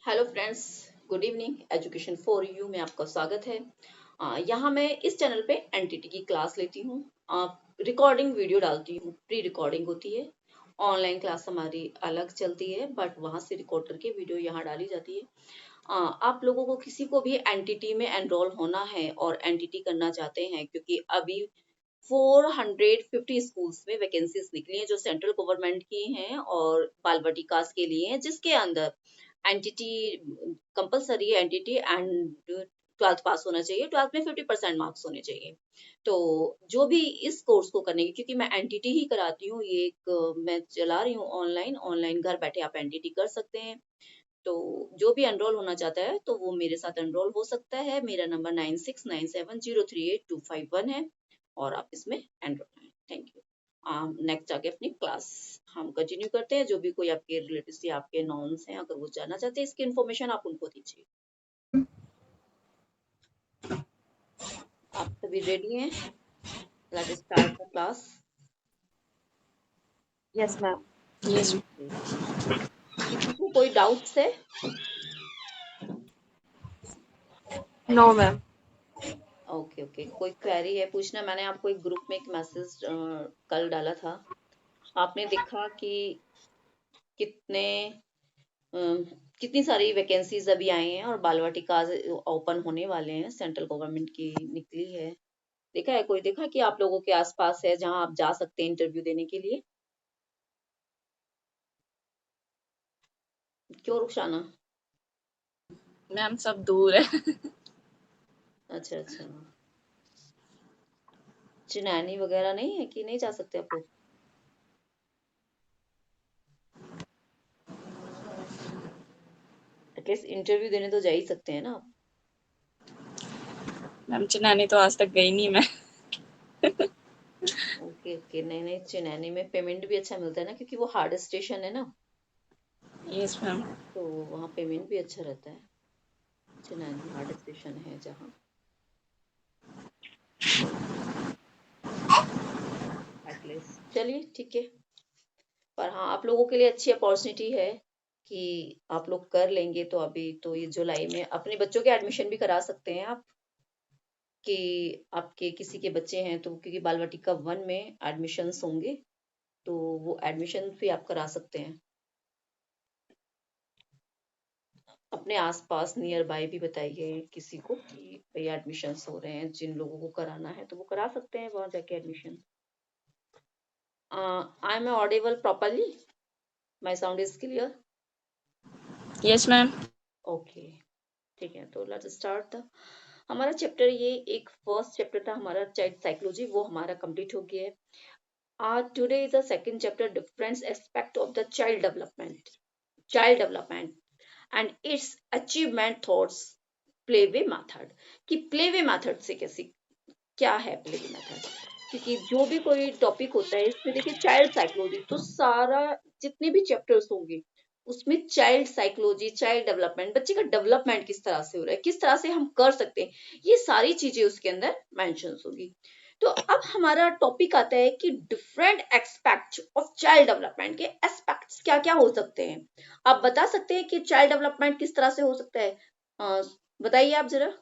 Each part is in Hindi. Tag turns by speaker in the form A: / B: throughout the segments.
A: Hello friends, good evening. Education for you में आपका स्वागत है। यहाँ मैं इस चैनल पे एनटीटी की क्लास लेती हूँ। रिकॉर्डिंग वीडियो डालती हूँ, प्री रिकॉर्डिंग होती है। ऑनलाइन क्लास हमारी अलग चलती है, बट वहाँ से रिकॉर्ड करके वीडियो यहाँ डाली जाती है। आप लोगों को किसी को भी एनटीटी में एनरोल होना है और एनटीटी करना चाहते हैं, क्योंकि अभी 450 स्कूल्स में वैकेंसीज निकली हैं जो सेंट्रल गवर्नमेंट की हैं और बाल बटिकास के लिए हैं, जिसके अंदर एंटिटी कंपलसरी है। एंटिटी एंड 12th पास होना चाहिए। 12th में 50% मार्क्स होने चाहिए। तो जो भी इस कोर्स को करने की, क्योंकि मैं एंटिटी ही कराती हूँ, ये एक मैं चला रही हूँ ऑनलाइन। ऑनलाइन घर बैठे आप एंटिटी कर सकते हैं। तो जो भी एनरोल होना चाहता है तो वो मेरे साथ एनरोल हो सकता है। मेरा नंबर 9697038251 है और आप इसमें एनरोल हैं। Thank you. नेक्स्ट आगे अपनी क्लास हम कंटिन्यू करते हैं। जो भी कोई आपके रिलेटिव्स या आपके नॉन्स हैं, अगर वो जानना चाहते हैं इसकी इन्फॉर्मेशन, आप उनको दीजिए। आप सभी रेडी हैं? Let us start the class.
B: Yes, ma'am.
C: Yes.
A: किसी को कोई डाउट्स है?
B: No, ma'am.
A: ओके ओके, कोई क्वेरी है पूछना? मैंने आपको एक ग्रुप में एक मैसेज कल डाला था। आपने देखा कि कितने अम, कितनी सारी वैकेंसीज अभी आई हैं और बाल वाटिकाज ओपन होने वाले हैं। सेंट्रल गवर्नमेंट की निकली है। देखा है? कोई देखा कि आप लोगों के आसपास है जहां आप जा सकते हैं इंटरव्यू देने के लिए? क्यों रुखसाना?
C: मैम सब दूर है।
A: अच्छा अच्छा, चिनैनी वगैरह नहीं है कि नहीं जा सकते आप लोग? एटलीस्ट इंटरव्यू देने तो जा ही सकते हैं ना आप।
C: मैम चिन्नानी तो आज तक गई नहीं मैं।
A: ओके ओके, नहीं नहीं, चिनैनी में पेमेंट भी अच्छा मिलता है ना, क्योंकि वो हार्ड स्टेशन है ना,
C: यस मैम।
A: तो वहाँ पेमेंट भी अच्छा रहता है। चिनैनी हार्ड स्टेशन है जहाँ। एटलीस्ट चलिए ठीक है। पर हाँ, आप लोगों के लिए अच्छी अपॉर्चुनिटी है कि आप लोग कर लेंगे। तो अभी तो ये जुलाई में अपने बच्चों के एडमिशन भी करा सकते हैं आप, कि आपके किसी के बच्चे हैं तो, क्योंकि बाल वाटिका 1 में एडमिशन्स होंगे, तो वो एडमिशन भी आप करा सकते हैं। अपने आसपास नियर बाय भी बताइए किसी को कि भाई एडमिशन्स हो रहे हैं, जिन लोगों को कराना है तो वो करा सकते हैं वहां जाके admission. I am audible properly? My sound is clear?
C: Yes ma'am.
A: Okay ठीक है, तो लेट्स स्टार्ट। हमारा चैप्टर, ये एक फर्स्ट चैप्टर था हमारा चाइल्ड साइकोलॉजी, वो हमारा कंप्लीट हो गया है। Today is the second chapter, different aspect of the child development and it's achievement thoughts playway method. कि प्लेवे मेथड से कैसे, क्या है प्लेवे मेथड? क्योंकि जो भी कोई टॉपिक होता है इसमें देखिए, चाइल्ड साइकोलॉजी तो सारा, जितने भी चैप्टर्स होंगे उसमें चाइल्ड साइकोलॉजी, चाइल्ड डेवलपमेंट, बच्चे का डेवलपमेंट किस तरह से हो रहा है, किस तरह से हम कर सकते हैं, ये सारी चीजें उसके अंदर मेंशन होगी। तो अब हमारा टॉपिक आता है कि different aspect of child development के एस्पेक्ट्स क्या क्या हो सकते हैं। आप बता सकते हैं कि चाइल्ड डेवलपमेंट किस तरह से हो सकता है? बताइए आप जरा।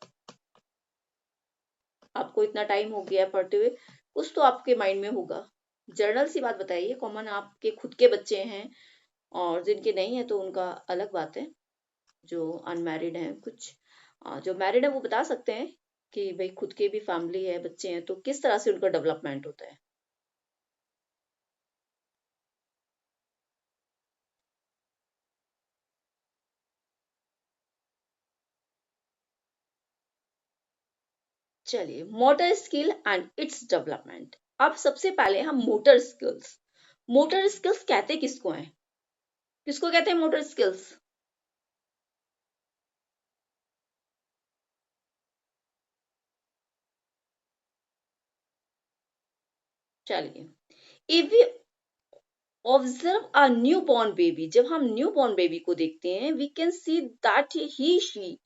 A: आपको इतना टाइम हो गया पढ़ते हुए, कुछ तो आपके माइंड में होगा। जर्नल सी बात बताइए। कॉमन आपके खुद के बच्चे हैं और जिनके नहीं है तो उनका अलग बात है। जो अनमैरिड हैं कुछ, जो मैरिड है वो बता सकते हैं कि भाई खुद के भी फैमिली है, बच्चे हैं, तो किस तरह से उनका डेवलपमेंट होता है। चलिए, motor skill and its development. अब सबसे पहले हम मोटर स्किल्स कहते किसको हैं? किसको कहते हैं मोटर स्किल्स? चलिए, if we observe a new born baby, जब हम न्यू बॉर्न बेबी को देखते हैं, we can see that he she,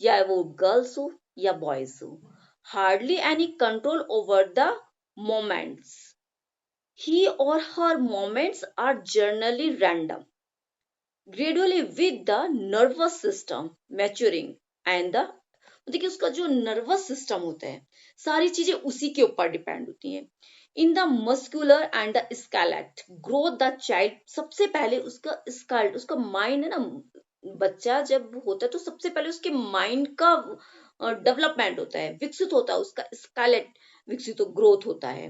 A: या वो गर्ल्स हो या बॉयज हो, hardly any control over the moments. He और her moments are generally random. Gradually with the nervous system maturing and the, देखिए उसका जो नर्वस सिस्टम होता है सारी चीजें उसी के ऊपर डिपेंड होती हैं। In the muscular and the skeletal growth the child, सबसे पहले उसका स्केलेट, उसका माइंड है ना, बच्चा जब होता है तो सबसे पहले उसके माइंड का डेवलपमेंट होता है, विकसित होता है, उसका स्केलेट विकसित ग्रोथ होता है।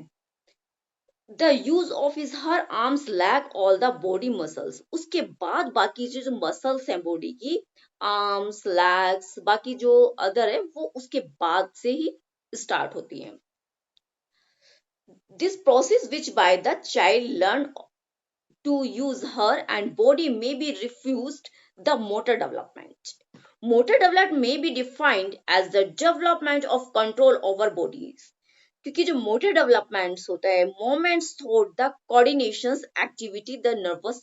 A: The use of his her arms lag all the body muscles, उसके बाद बाकी जो मसल्स हैं बॉडी की, आर्म्स लैग्स बाकी जो अदर है वो उसके बाद से ही स्टार्ट होती है। This process which bye the child learn to use her and body may be refused the motor development. Motor development may be defined as the development of control over bodies. क्योंकि जो मोटर डेवलपमेंट्स होता है moments thought the coordinations activity the nervous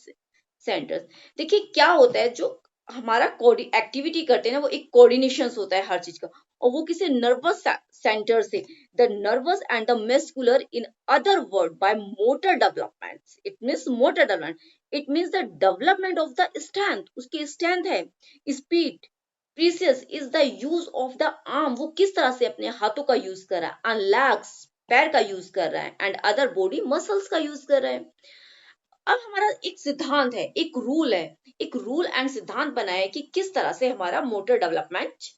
A: centres, देखिए क्या होता है जो हमारा एक्टिविटी करते हैं ना वो एक कोऑर्डिनेशन होता है हर चीज का, और वो किसी नर्वस सेंटर से, the nervous and the muscular in other word by motor development, it means motor development, it means the development of the strength, उसकी स्ट्रेंथ है, speed, precious is the use of the arm, वो किस तरह से अपने हाथों का यूज कर रहा है, एंड लेग्स पैर का यूज कर रहा है, एंड अदर बॉडी मसल्स का यूज कर रहा है। अब हमारा एक सिद्धांत है, एक रूल है, एक रूल एंड सिद्धांत बना है कि किस तरह से हमारा मोटर डेवलपमेंट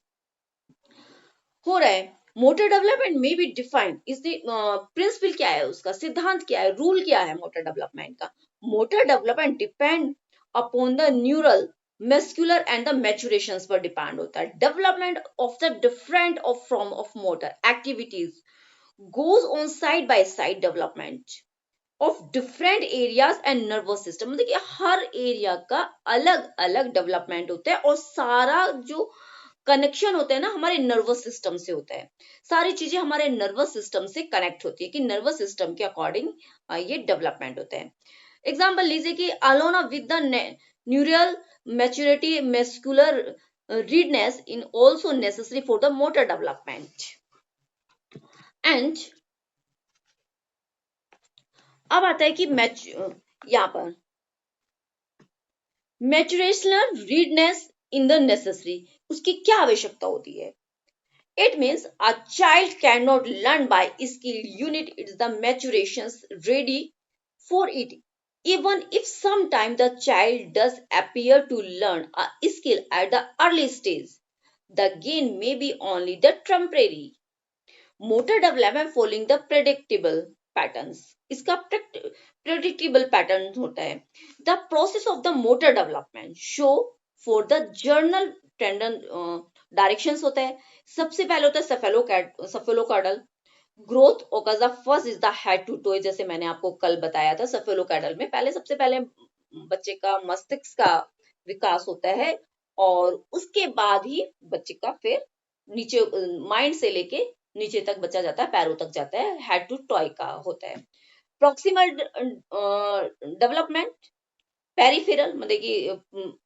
A: हो रहा है। मोटर डेवलपमेंट में बी डिफाइंड, इसने प्रिंसिपल क्या है, उसका सिद्धांत क्या है, रूल क्या है मोटर डेवलपमेंट का। Motor development depend upon the neural muscular and the maturations पर डिपेंड होता है। Development of the different of form of motor activities goes on side by side development of different areas and nervous system, देखिए हर एरिया का अलग अलग डेवलपमेंट होता है और सारा जो कनेक्शन होता है ना हमारे नर्वस सिस्टम से होता है, सारी चीजें हमारे नर्वस सिस्टम से कनेक्ट होती है कि नर्वस सिस्टम के अकॉर्डिंग ये डेवलपमेंट होता है। एग्जाम्पल लीजिए कि along with the neural maturity muscular readiness in also necessary for the motor development. And अब आता है कि यहाँ पर मैच्योरेशनल रीडनेस इन द नेसेसरी, उसकी क्या आवश्यकता होती है। It means a child can not learn by skill unit, it's the maturation ready for it even if sometime the child does appear to learn a skill at the early stage, the gain may be only the temporary. Motor development following the predictable patterns, इसका predictable pattern होता है। The process of the motor development show for the journal tendon directions होता है। सबसे पहले होता है cephalocaudal growth occurs the first is the head to toe, जैसे मैंने आपको कल बताया था सेफेलोकाइडल में पहले सबसे पहले बच्चे का मस्तिष्क का विकास होता है और उसके बाद ही बच्चे का फिर नीचे माइंड से लेके नीचे तक बच्चा जाता है, पैरों तक जाता है, हेड टू टॉय का होता है। प्रॉक्सिमल डेवलपमेंट पेरिफेरल, मतलब कि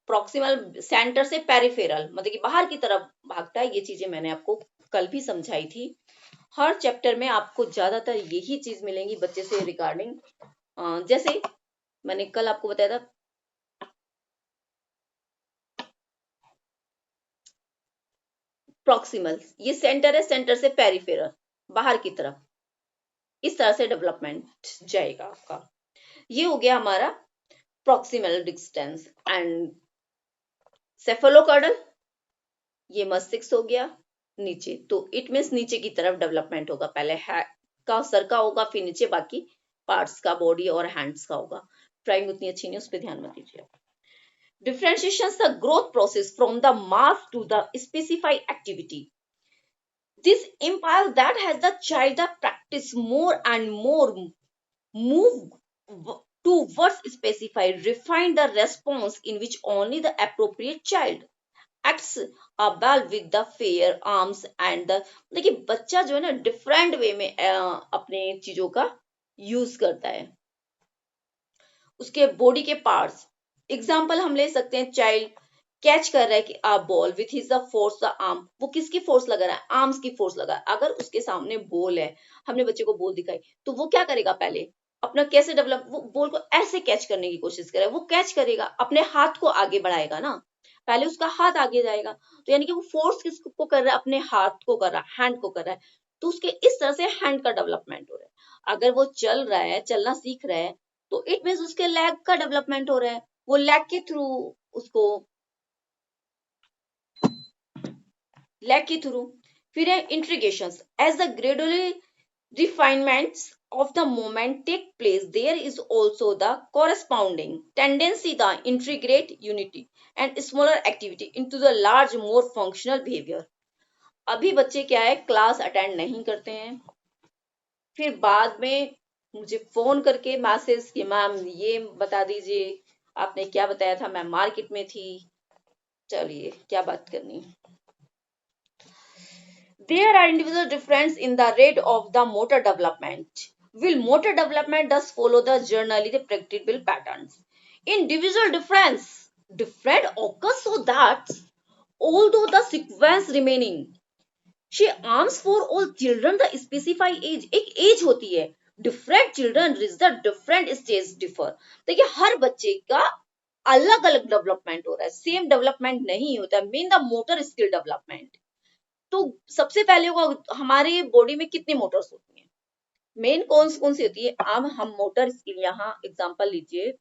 A: प्रॉक्सिमल सेंटर से पेरिफेरल मतलब कि बाहर की तरफ भागता है, ये चीजें मैंने आपको कल भी समझाई थी। हर चैप्टर में आपको ज्यादातर यही चीज मिलेंगी बच्चे से रिगार्डिंग, जैसे मैंने कल आपको बताया था प्रॉक्सिमल, ये सेंटर है, सेंटर से पेरिफेरल बाहर की तरफ, इस तरह से डेवलपमेंट जाएगा आपका। ये हो गया हमारा प्रॉक्सिमल डिस्टेंस एंड सेफेलोकार्डल, ये मस्तिष्क हो गया नीचे, तो इट मीन्स नीचे की तरफ डेवलपमेंट होगा, पहले हेड का सर का होगा फिर नीचे बाकी पार्ट्स का बॉडी और हैंड्स का होगा। ड्राइंग उतनी अच्छी नहीं, उस पर ध्यान मत दीजिए। Differentiation the growth process from the mass to the specified activity. This implies that has the child the practice more and more move towards specified, refine the response in which only the appropriate child acts a ball with the fair arms and the, देखिए बच्चा जो है ना डिफरेंट वे में अपने चीजों का यूज करता है, उसके बॉडी के पार्ट्स। एग्जाम्पल हम ले सकते हैं, चाइल्ड कैच कर रहा है कि a ball with his the force the arm, वो किसकी फोर्स लगा रहा है, आर्म्स की फोर्स लगा है। अगर उसके सामने बॉल है, हमने बच्चे को बॉल दिखाई तो वो क्या करेगा, पहले अपना कैसे डेवलप, वो बॉल को ऐसे कैच करने की कोशिश करे, वो कैच करेगा, अपने हाथ को आगे बढ़ाएगा ना, पहले उसका हाथ आगे जाएगा, तो यानी कि वो फोर्स किसको कर रहा है, अपने हाथ को कर रहा है, हैंड को कर रहा है, तो उसके इस तरह से हैंड का डेवलपमेंट हो रहा है। अगर वो चल रहा है, चलना सीख रहा है, तो इट मीन्स उसके लेग का डेवलपमेंट हो रहा है, वो लेग के थ्रू उसको, लेग के थ्रू। फिर है integrations, as the gradually refinements of the moment take place, there is also the corresponding tendency to integrate unity and smaller activity into the large more functional behavior। अभी बच्चे क्या है, क्लास अटेंड नहीं करते हैं, फिर बाद में मुझे फोन करके मैसेज कि मैम ये बता दीजिए, आपने क्या बताया था, मैं मार्केट में थी, चलिए क्या बात करनी। There are individual difference in the rate of the motor development. Will motor development does follow the generally the predictable patterns. Individual different occurs so that although the sequence remaining, she arms for all children the specified age, एक age होती है, different children reach the different stage differ। देखिए हर बच्चे का अलग अलग डेवलपमेंट हो रहा है, सेम डेवलपमेंट नहीं होता, main the motor skill development. तो सबसे पहले वो हमारे बॉडी में कितनी मोटर्स होती हैं, मेन कौन सी होती है, अब हम मोटर स्किल यहाँ एग्जांपल लीजिए,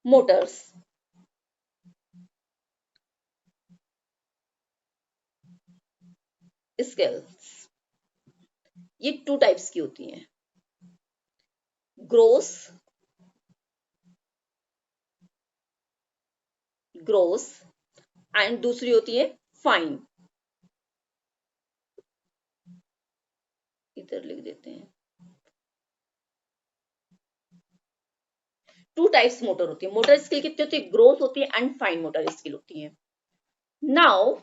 A: मोटर्स स्किल्स, ये 2 टाइप्स की होती हैं, ग्रोस ग्रोस एंड दूसरी होती है फाइन। इधर लिख देते हैं, 2 टाइप्स मोटर होती है, मोटर स्किल कितनी होती है, ग्रोस होती है एंड फाइन मोटर स्किल होती है। नाउ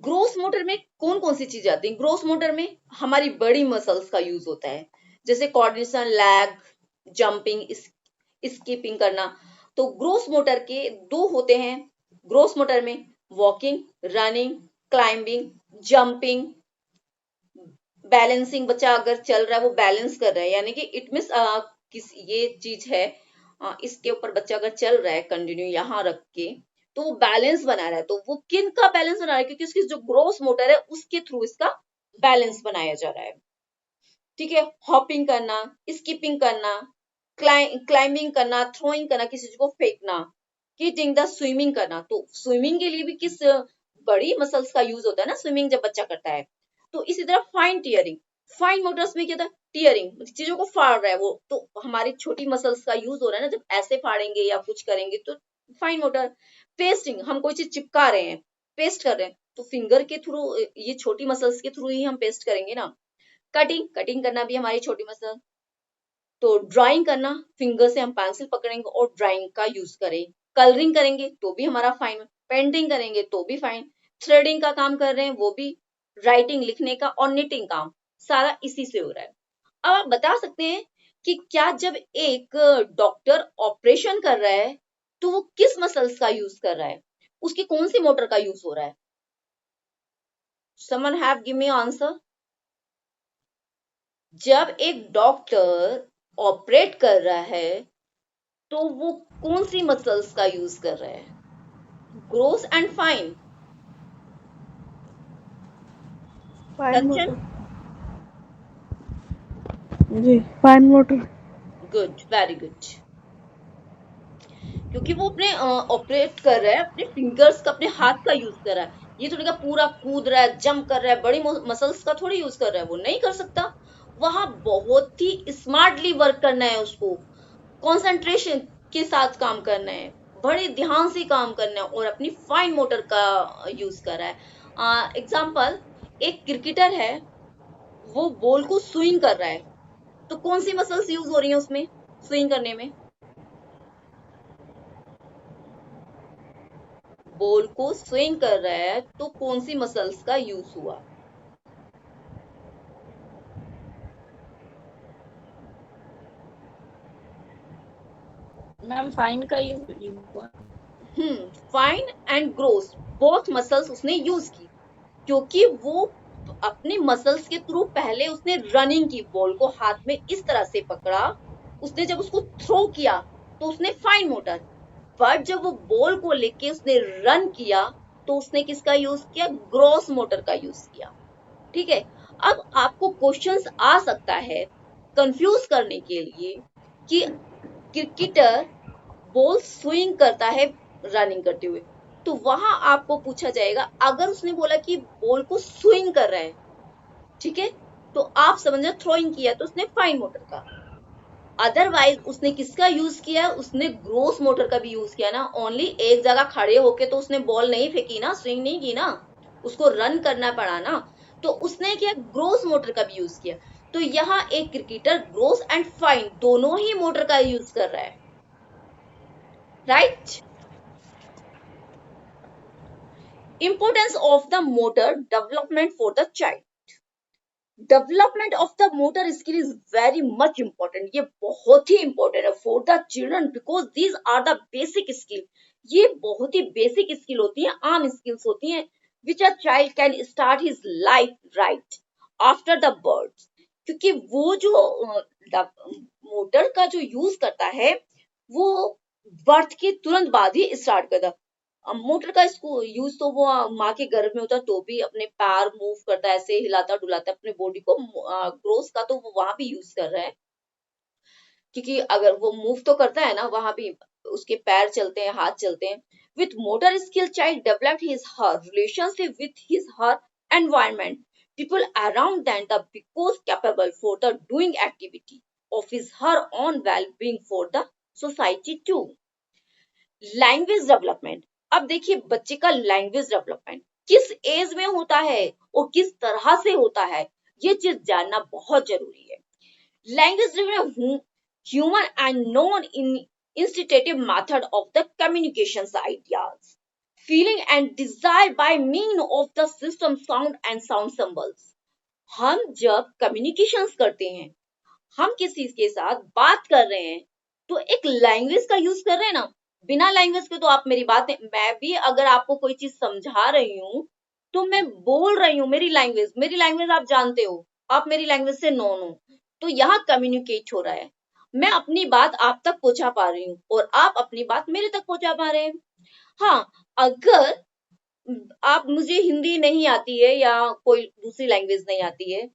A: ग्रोस मोटर में कौन सी चीजें आती हैं, ग्रोस मोटर में हमारी बड़ी मसल्स का यूज होता है, जैसे कोऑर्डिनेशन, लैग, जंपिंग, स्कीपिंग करना। तो ग्रोस मोटर के 2 होते हैं, ग्रोस मोटर में walking, running, climbing, jumping, balancing, बच्चा अगर चल रहा है वो बैलेंस कर रहा है, यानी कि इट मीन्स किस ये चीज है, इसके ऊपर बच्चा अगर चल रहा है कंटिन्यू यहाँ रख के, तो वो बैलेंस बना रहा है, तो वो किन का बैलेंस बना रहा है, क्योंकि उसकी जो ग्रोस मोटर है उसके थ्रू इसका बैलेंस बनाया जा रहा है। ठीक है, हॉपिंग करना, स्कीपिंग करना, क्लाइंबिंग करना, थ्रोइंग करना, किसी चीज को फेंकना, किटिंग द स्विमिंग करना। तो स्विमिंग के लिए भी किस बड़ी मसल्स का यूज होता है ना, स्विमिंग जब बच्चा करता है। तो इसी तरह फाइन टीयरिंग, फाइन मोटर्स में क्या था, टीयरिंग, चीजों को फाड़ रहा है वो, तो हमारी छोटी मसल्स का यूज हो रहा है ना, जब ऐसे फाड़ेंगे या कुछ करेंगे तो फाइन मोटर। पेस्टिंग, हम कोई चीज चिपका रहे हैं, पेस्ट कर रहे हैं, तो फिंगर के थ्रू, ये छोटी मसल्स के थ्रू ही हम पेस्ट करेंगे ना। कटिंग, कटिंग करना भी हमारी छोटी मसल। तो ड्राइंग करना, फिंगर से हम पेंसिल पकड़ेंगे और ड्राइंग का यूज करें। कलरिंग करेंगे तो भी हमारा फाइन, पेंटिंग करेंगे तो भी फाइन, थ्रेडिंग का काम कर रहे हैं वो भी, राइटिंग लिखने का और निटिंग काम, सारा इसी से हो रहा है। अब आप बता सकते हैं कि क्या जब एक डॉक्टर ऑपरेशन कर रहा है तो वो किस मसल्स का यूज कर रहा है, उसकी कौन सी मोटर का यूज हो रहा है, someone have give me answer. जब एक डॉक्टर ऑपरेट कर रहा है तो वो कौन सी मसल्स का यूज कर रहा है, gross and fine.
B: Fine
A: Kanchan,
B: motor. जी, fine motor.
A: Good, very good, क्योंकि वो अपने ऑपरेट कर रहा है, अपने फिंगर्स का, अपने हाथ का यूज कर रहा है, ये थोड़ी का पूरा कूद रहा है, जंप कर रहा है, बड़ी मसल्स का थोड़ी यूज कर रहा है, वो नहीं कर सकता। वहां बहुत ही स्मार्टली वर्क करना है उसको, कंसंट्रेशन के साथ काम करना है, बड़े ध्यान से काम करना है, और अपनी फाइन मोटर का यूज कर रहा है। एग्जाम्पल, एक क्रिकेटर है, वो बॉल को स्विंग कर रहा है, तो कौन सी मसल्स यूज हो रही है उसमें स्विंग करने में, बॉल को स्विंग कर रहा है तो कौन सी मसल्स का यूज हुआ,
C: मैम फाइन का ही हुआ।
A: Fine and gross both muscles उसने यूज की, क्योंकि वो अपने मसल्स के थ्रू पहले उसने रनिंग की, बॉल को हाथ में इस तरह से पकड़ा, उसने जब उसको थ्रो किया तो उसने फाइन मोटर, बट जब वो बॉल को लेके उसने रन किया तो उसने किसका यूज किया, ग्रॉस मोटर का यूज किया। ठीक है, अब आपको क्वेश्चंस आ सकता है कंफ्यूज करने के लिए कि क्रिकेटर बॉल स्विंग करता है रनिंग करते हुए, तो वहां आपको पूछा जाएगा, अगर उसने बोला कि बॉल को स्विंग कर रहा है, ठीक है, तो आप समझना थ्रोइंग किया तो उसने फाइन मोटर का, अदरवाइज उसने किसका यूज किया, उसने ग्रोस मोटर का भी यूज किया ना। ओनली एक जगह खड़े होके तो उसने बॉल नहीं फेंकी ना, स्विंग नहीं की ना, उसको रन करना पड़ा ना, तो उसने क्या, ग्रोस मोटर का भी यूज किया। तो यहाँ एक क्रिकेटर ग्रोस एंड फाइन दोनों ही मोटर का यूज कर रहा है, right. Importance of the motor development for the child, development of the motor skill is very much important, ये बहुत ही इंपॉर्टेंट है for the children, because these are the basic skill, ये बहुत ही बेसिक स्किल होती है, आम स्किल्स होती हैं, which a child can start his life right after the birth, क्योंकि वो जो मोटर का जो यूज करता है वो बर्थ के तुरंत बाद ही स्टार्ट करता। मोटर का इसको यूज तो वो माँ के गर्भ में होता है तो भी अपने पैर मूव करता है, ऐसे हिलाता डुलाता है अपने बॉडी को, ग्रोस का तो वो वहां भी यूज कर रहा है, क्योंकि अगर वो मूव तो करता है ना, वहां भी उसके पैर चलते हैं, हाथ चलते हैं। With motor skill child developed his her relationship with his her environment, people around than the because capable for the doing activity of his her on well being for the society too. Language development, अब देखिए बच्चे का लैंग्वेज डेवलपमेंट किस एज में होता है और किस तरह से होता है, ये चीज जानना बहुत जरूरी है। Language development human and non institutive method of the communications ideas, feeling and desire by means of the system sound and sound symbols। हम जब communications करते हैं, हम किसी के साथ बात कर रहे हैं तो एक लैंग्वेज का यूज कर रहे हैं ना, बिना लैंग्वेज के तो आप मेरी बात, मैं भी अगर आपको कोई चीज समझा रही हूँ तो मैं बोल रही हूँ, मेरी लैंग्वेज आप जानते हो, आप मेरी लैंग्वेज से नॉन हो, तो यहाँ कम्युनिकेट हो रहा है, मैं अपनी बात आप तक पहुंचा पा रही हूँ और आप अपनी बात मेरे तक पहुंचा पा रहे हैं। हाँ, अगर आप, मुझे हिंदी नहीं आती है या कोई दूसरी लैंग्वेज नहीं आती है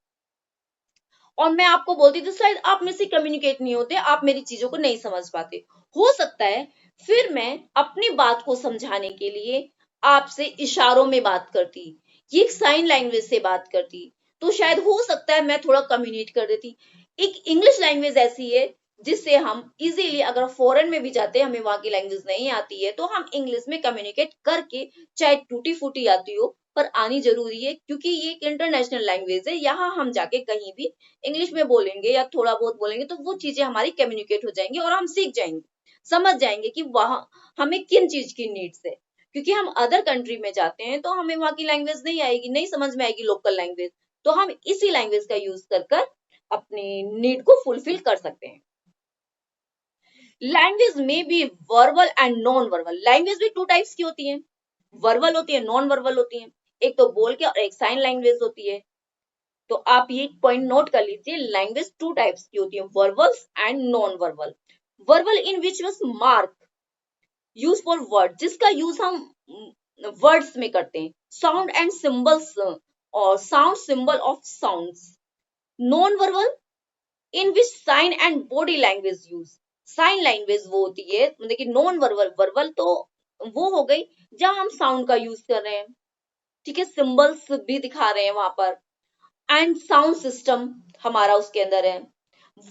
A: और मैं आपको बोलती तो शायद आप मेरे से कम्युनिकेट नहीं होते, आप मेरी चीजों को नहीं समझ पाते, हो सकता है फिर मैं अपनी बात को समझाने के लिए आपसे इशारों में बात करती, ये एक साइन लैंग्वेज से बात करती, तो शायद हो सकता है मैं थोड़ा कम्युनिकेट कर देती। एक इंग्लिश लैंग्वेज ऐसी है जिससे हम इजीली, अगर फॉरेन में भी जाते हैं, हमें वहां की लैंग्वेज नहीं आती है तो हम इंग्लिश में कम्युनिकेट करके, चाहे टूटी फूटी आती हो पर आनी जरूरी है, क्योंकि ये एक इंटरनेशनल लैंग्वेज है, यहाँ हम जाके कहीं भी इंग्लिश में बोलेंगे या थोड़ा बहुत बोलेंगे तो वो चीजें हमारी कम्युनिकेट हो जाएंगी और हम सीख जाएंगे, समझ जाएंगे कि वहां हमें किन चीज की नीड्स है, क्योंकि हम अदर कंट्री में जाते हैं तो हमें वहां की लैंग्वेज नहीं आएगी, नहीं समझ में आएगी लोकल लैंग्वेज, तो हम इसी लैंग्वेज का यूज कर अपनी नीड को फुलफिल कर सकते हैं। लैंग्वेज में भी verbal and non verbal, language भी टू टाइप्स की होती है, वर्बल होती है, नॉन वर्बल होती है, एक तो बोल के और एक साइन लैंग्वेज होती है। तो आप ये पॉइंट नोट कर लीजिए, लैंग्वेज टू टाइप्स की होती है, verbals and non verbal. Verbal in which was mark use for word, जिसका यूज हम वर्ड्स में करते हैं, साउंड एंड सिंबल्स और sound symbol of sounds. Non verbal in which sign and body language use, sign language वो होती है, मतलब कि नॉन वर्बल, वर्बल तो वो हो गई जहां हम साउंड का यूज कर रहे हैं, ठीक है, सिंबल्स भी दिखा रहे हैं वहां पर, एंड साउंड सिस्टम हमारा उसके अंदर है,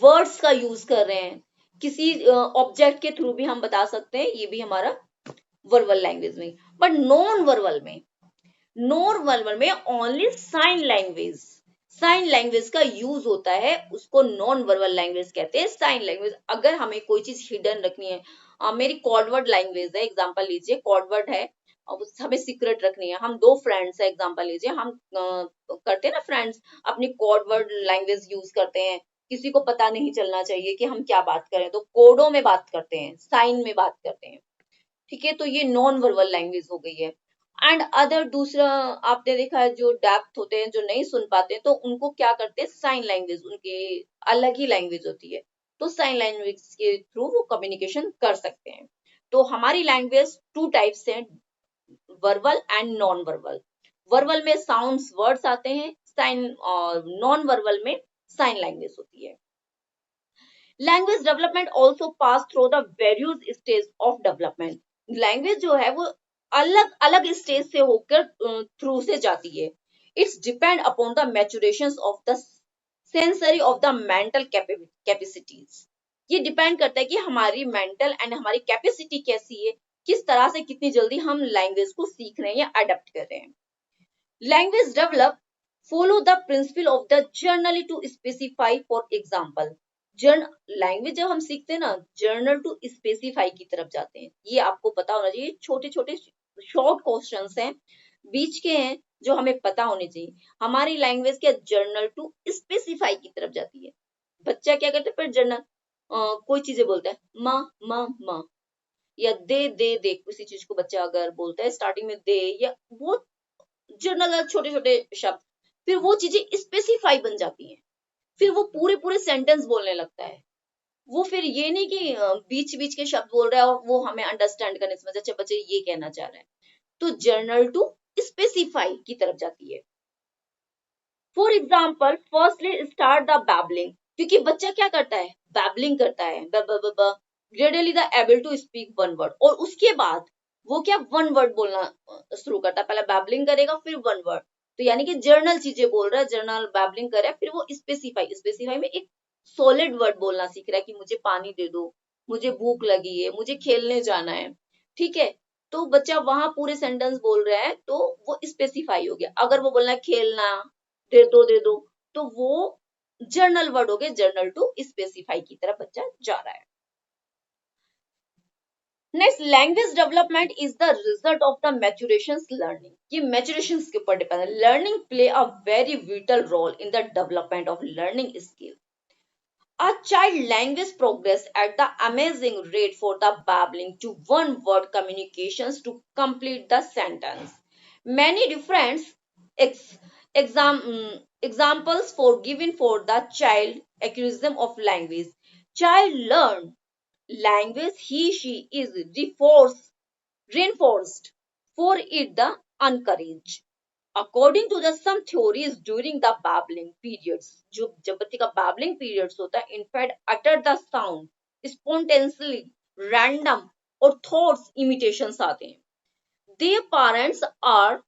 A: वर्ड्स का यूज कर रहे हैं, किसी ऑब्जेक्ट के थ्रू भी हम बता सकते हैं, ये भी हमारा वर्बल लैंग्वेज में। बट नॉन वर्बल में only sign language, sign language का यूज होता है, उसको नॉन वर्बल लैंग्वेज कहते हैं। साइन लैंग्वेज, अगर हमें कोई चीज हिडन रखनी है, मेरी कॉडवर्ड लैंग्वेज है, एग्जांपल लीजिए, कॉडवर्ड है, अब हमें सीक्रेट रखनी है, हम दो फ्रेंड्स है, एग्जांपल लीजिए, हम करते हैं ना फ्रेंड्स, अपनी कॉडवर्ड लैंग्वेज यूज करते हैं, किसी को पता नहीं चलना चाहिए कि हम क्या बात करें, तो कोडों में बात करते हैं, साइन में बात करते हैं। ठीक है, तो ये नॉन वर्बल लैंग्वेज हो गई है। एंड अदर दूसरा आपने देखा है जो डेफ्ट होते हैं, जो नहीं सुन पाते हैं, तो उनको क्या करते हैं, साइन लैंग्वेज, उनके अलग ही लैंग्वेज होती है, तो साइन लैंग्वेज के थ्रू वो कम्युनिकेशन कर सकते हैं। तो हमारी लैंग्वेज टू टाइप्स हैं, verbal and non verbal. Verbal में साउंड्स वर्ड्स आते हैं, साइन, और नॉन वर्बल में साइन लैंग्वेज होती है। Language development also pass through the various stage of development. Language जो है वो अलग अलग स्टेज से होकर थ्रू से जाती है। It's depend upon the maturation of the sensory of the mental capacities. ये डिपेंड करता है कि हमारी मेंटल एंड हमारी कैपेसिटी कैसी है, किस तरह से कितनी जल्दी हम लैंग्वेज को सीख रहे हैं या अडेप्ट कर रहे हैं। Language develop follow the principle of the journally to specify, for example language जब हम सीखते हैं ना, जर्नल टू स्पेसिफाई की तरफ जाते हैं। ये आपको पता होना चाहिए, छोटे छोटे शॉर्ट क्वेश्चंस हैं, बीच के हैं, जो हमें पता होने चाहिए। हमारी लैंग्वेज क्या जर्नल टू स्पेसिफाई की तरफ जाती है। बच्चा क्या करता है, फिर जर्नल कोई चीजें बोलता है, माँ माँ माँ, या दे किसी चीज को बच्चा अगर बोलता है स्टार्टिंग में दे, या वो जर्नल छोटे छोटे शब्द, फिर वो चीजें स्पेसिफाई बन जाती हैं, फिर वो पूरे पूरे सेंटेंस बोलने लगता है। वो फिर ये नहीं कि बीच बीच के शब्द बोल रहा है और वो हमें अंडरस्टैंड करने से अच्छा बच्चे ये कहना चाह रहे हैं। तो जर्नल टू स्पेसिफाई की तरफ जाती है। For example, firstly start the babbling, क्योंकि बच्चा क्या करता है, बैबलिंग करता है, gradually the able to speak one word, और उसके बाद वो क्या वन वर्ड बोलना शुरू करता है। पहले बैबलिंग करेगा, फिर वन वर्ड, तो यानी कि जर्नल चीजें बोल रहा है, जर्नल बैबलिंग कर रहा है, फिर वो स्पेसिफाई में एक सॉलिड वर्ड बोलना सीख रहा है कि मुझे पानी दे दो, मुझे भूख लगी है, मुझे खेलने जाना है। ठीक है, तो बच्चा वहां पूरे सेंटेंस बोल रहा है, तो वो स्पेसिफाई हो गया। अगर वो बोलना है खेलना, दे दो, तो वो जर्नल वर्ड हो गए, जर्नल टू स्पेसिफाई की तरफ बच्चा जा रहा है। Next, language development is the result of the maturation learning. ये मैचुरेशन के ऊपर डिपेंड है। Learning play a very vital role in the development of learning skill. A child language progress at the amazing rate for the babbling to one word communications to complete the sentence. Many different ex- examples for given for the child acquisition of language. Child learn language, she is reinforced for it the encourage. According to the some theories, during the babbling periods, जो जब बच्चे का babbling periods होता है, infant utter the sound spontaneously, random और thoughts imitations आते हैं। Their parents are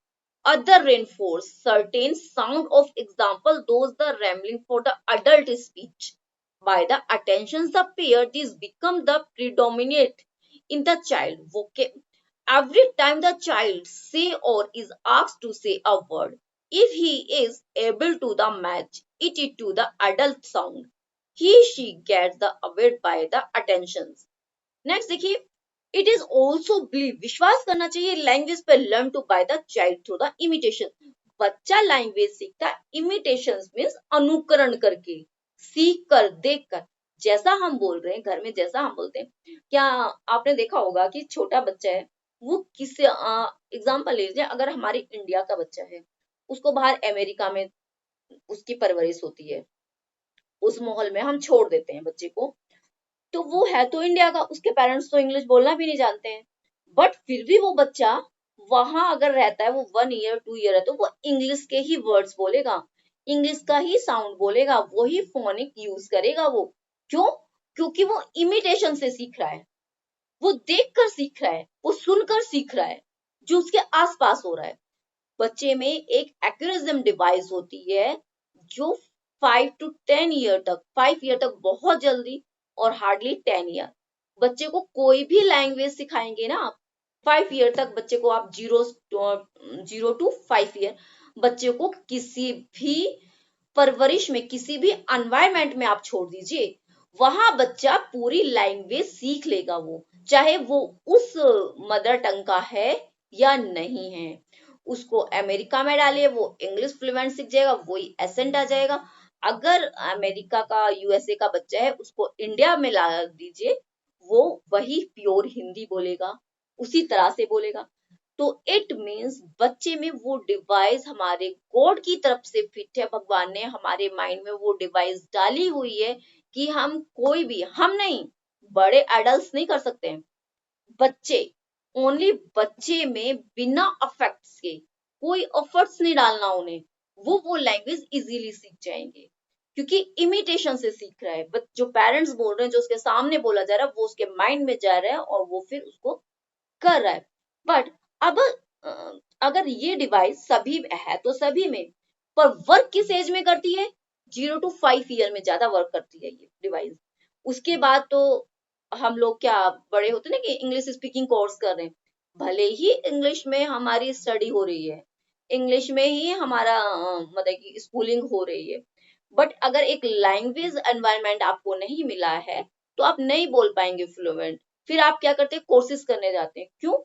A: other reinforce certain sound of example, those the rambling for the adult speech. By the attentions the pair, these become the predominant in the child vocab. Every time the child say or is asked to say a word, if he is able to the match it to the adult sound, she gets the aware by the attentions. Next देखिए, इट इज ऑल्सो बिलीव, विश्वास करना चाहिए लैंग्वेज पे, learn to by the child through the imitation. बच्चा लैंग्वेज सीखता है इमिटेशन मीन्स अनुकरण करके, सीख कर, देख कर, जैसा हम बोल रहे हैं घर में, जैसा हम बोलते हैं। क्या आपने देखा होगा कि छोटा बच्चा है, वो किस एग्जाम्पल लीजिए, अगर हमारी इंडिया का बच्चा है, उसको बाहर अमेरिका में उसकी परवरिश होती है, उस माहौल में हम छोड़ देते हैं बच्चे को, तो वो है तो इंडिया का, उसके पेरेंट्स तो इंग्लिश बोलना भी नहीं जानते हैं, बट फिर भी वो बच्चा वहां अगर रहता है, वो 1 ईयर 2 ईयर है, तो वो इंग्लिश के ही वर्ड्स बोलेगा, इंग्लिश का ही साउंड बोलेगा, वही फोनिक यूज करेगा वो। क्यों? क्योंकि वो इमिटेशन से सीख रहा है, वो देख कर सीख रहा है, वो सुनकर सीख रहा है, जो उसके आसपास हो रहा है। बच्चे में एक एक्यूरिज्म डिवाइस होती है, जो 5 ईयर तक बहुत जल्दी, और हार्डली 10 ईयर, बच्चे को कोई भी लैंग्वेज सिखाएंगे ना आप, 5 ईयर तक बच्चे को आप 0 to 5 ईयर बच्चे को किसी भी परवरिश में, किसी भी एनवायरमेंट में आप छोड़ दीजिए, वहां बच्चा पूरी लैंग्वेज सीख लेगा, वो चाहे वो उस मदर टंग का है या नहीं है। उसको अमेरिका में डालिए, वो इंग्लिश फ्लुएंट सीख जाएगा, वही एसेंट आ जाएगा। अगर अमेरिका का, यूएसए का बच्चा है, उसको इंडिया में ला दीजिए, वो वही प्योर हिंदी बोलेगा, उसी तरह से बोलेगा। तो इट मीन्स बच्चे में वो डिवाइस हमारे गॉड की तरफ से फिट है, भगवान ने हमारे माइंड में वो डिवाइस डाली हुई है कि हम कोई भी, हम नहीं, बड़े एडल्ट नहीं कर सकते हैं, बच्चे, ओनली बच्चे में बिना अफेक्ट्स के, कोई एफर्ट्स नहीं डालना उन्हें, वो लैंग्वेज इजीली सीख जाएंगे, क्योंकि इमिटेशन से सीख रहा है। बट जो पेरेंट्स बोल रहे हैं, जो उसके सामने बोला जा रहा है, वो उसके माइंड में जा रहा है और वो फिर उसको कर रहा है। बट अब अगर ये डिवाइस सभी में है तो सभी में, पर वर्क किस एज में करती है? 0 to 5 ईयर में ज्यादा वर्क करती है ये डिवाइस। उसके बाद तो हम लोग क्या बड़े होते ना कि इंग्लिश स्पीकिंग कोर्स कर रहे हैं, भले ही इंग्लिश में हमारी स्टडी हो रही है, इंग्लिश में ही हमारा मतलब कि स्कूलिंग हो रही है, बट अगर एक लैंग्वेज एनवायरनमेंट आपको नहीं मिला है तो आप नहीं बोल पाएंगे फ्लुएंट। फिर आप क्या करते हैं? कोर्सेज करने जाते हैं। क्यों?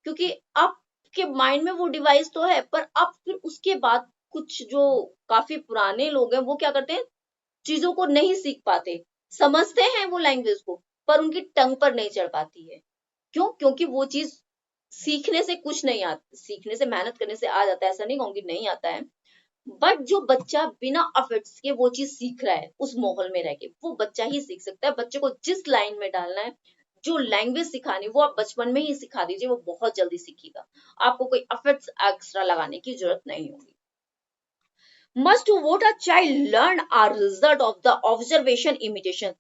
A: क्योंकि आपके माइंड में वो डिवाइस तो है, पर आप फिर उसके बाद कुछ जो काफी पुराने लोग हैं वो क्या करते हैं, चीजों को नहीं सीख पाते, समझते हैं वो लैंग्वेज को, पर उनकी टंग पर नहीं चढ़ पाती है। क्यों? क्योंकि वो चीज सीखने से कुछ नहीं आता, सीखने से, मेहनत करने से आ जाता है, ऐसा नहीं कहूंगी नहीं आता है, बट जो बच्चा बिना एफर्ट्स के वो चीज सीख रहा है, उस माहौल में रह के, वो बच्चा ही सीख सकता है। बच्चे को जिस लाइन में डालना है, जो लैंग्वेज सिखानी, वो आप बचपन में ही सिखा दीजिए, वो बहुत जल्दी सीखेगा, आपको कोई एफर्ट्स एक्स्ट्रा लगाने की जरूरत नहीं होगी। Must what a child learn are result of the observation imitation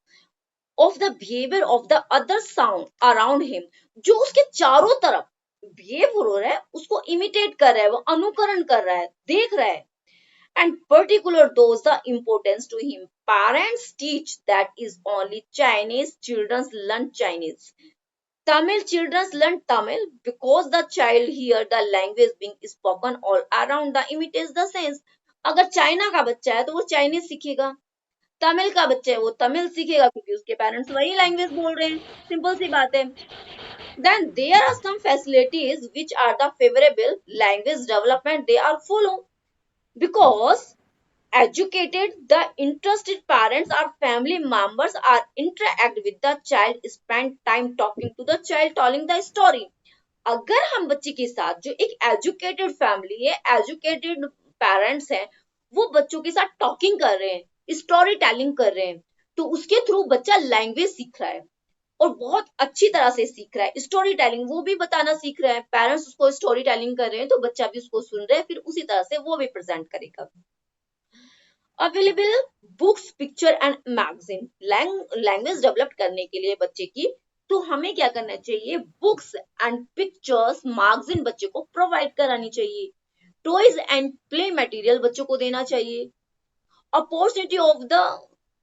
A: of the behavior of the other sound around him। जो उसके चारों तरफ बिहेव हो रहा है उसको इमिटेट कर रहा है, वो अनुकरण कर रहा है, देख रहा है, and particular those the importance to him। Parents teach that is only Chinese children learn Chinese, Tamil children learn Tamil because the child hear the language being spoken all around the imitates the sense। अगर चाइना का बच्चा है तो वो चाइनीज सीखेगा, तमिल का बच्चा है वो तमिल सीखेगा क्योंकि उसके पेरेंट्स वही लैंग्वेज बोल रहे हैं, सिंपल सी बात है। Then there are some facilities which are the favorable language development they are follow, because educated, the interested parents or family members are interact with the child, spend time talking to the child, telling the story। अगर हम बच्चे के साथ, जो एक एजुकेटेड फैमिली है, एजुकेटेड पेरेंट्स हैं, वो बच्चों के साथ टॉकिंग कर रहे हैं, स्टोरी टेलिंग कर रहे हैं, तो उसके थ्रू बच्चा लैंग्वेज सीख रहा है और बहुत अच्छी तरह से सीख रहा है। स्टोरी टेलिंग वो भी बताना सीख रहा है, पेरेंट्स उसको स्टोरी टेलिंग कर रहे हैं तो बच्चा भी उसको सुन रहा है, फिर उसी तरह से वो भी प्रेजेंट करेगा। Available books, picture and magazine, language develop करने के लिए बच्चे की, तो हमें क्या करना चाहिए? बुक्स एंड पिक्चर्स, मैगजीन बच्चे को प्रोवाइड करानी चाहिए, टॉयज एंड प्ले मटेरियल बच्चों को देना चाहिए, opportunity of the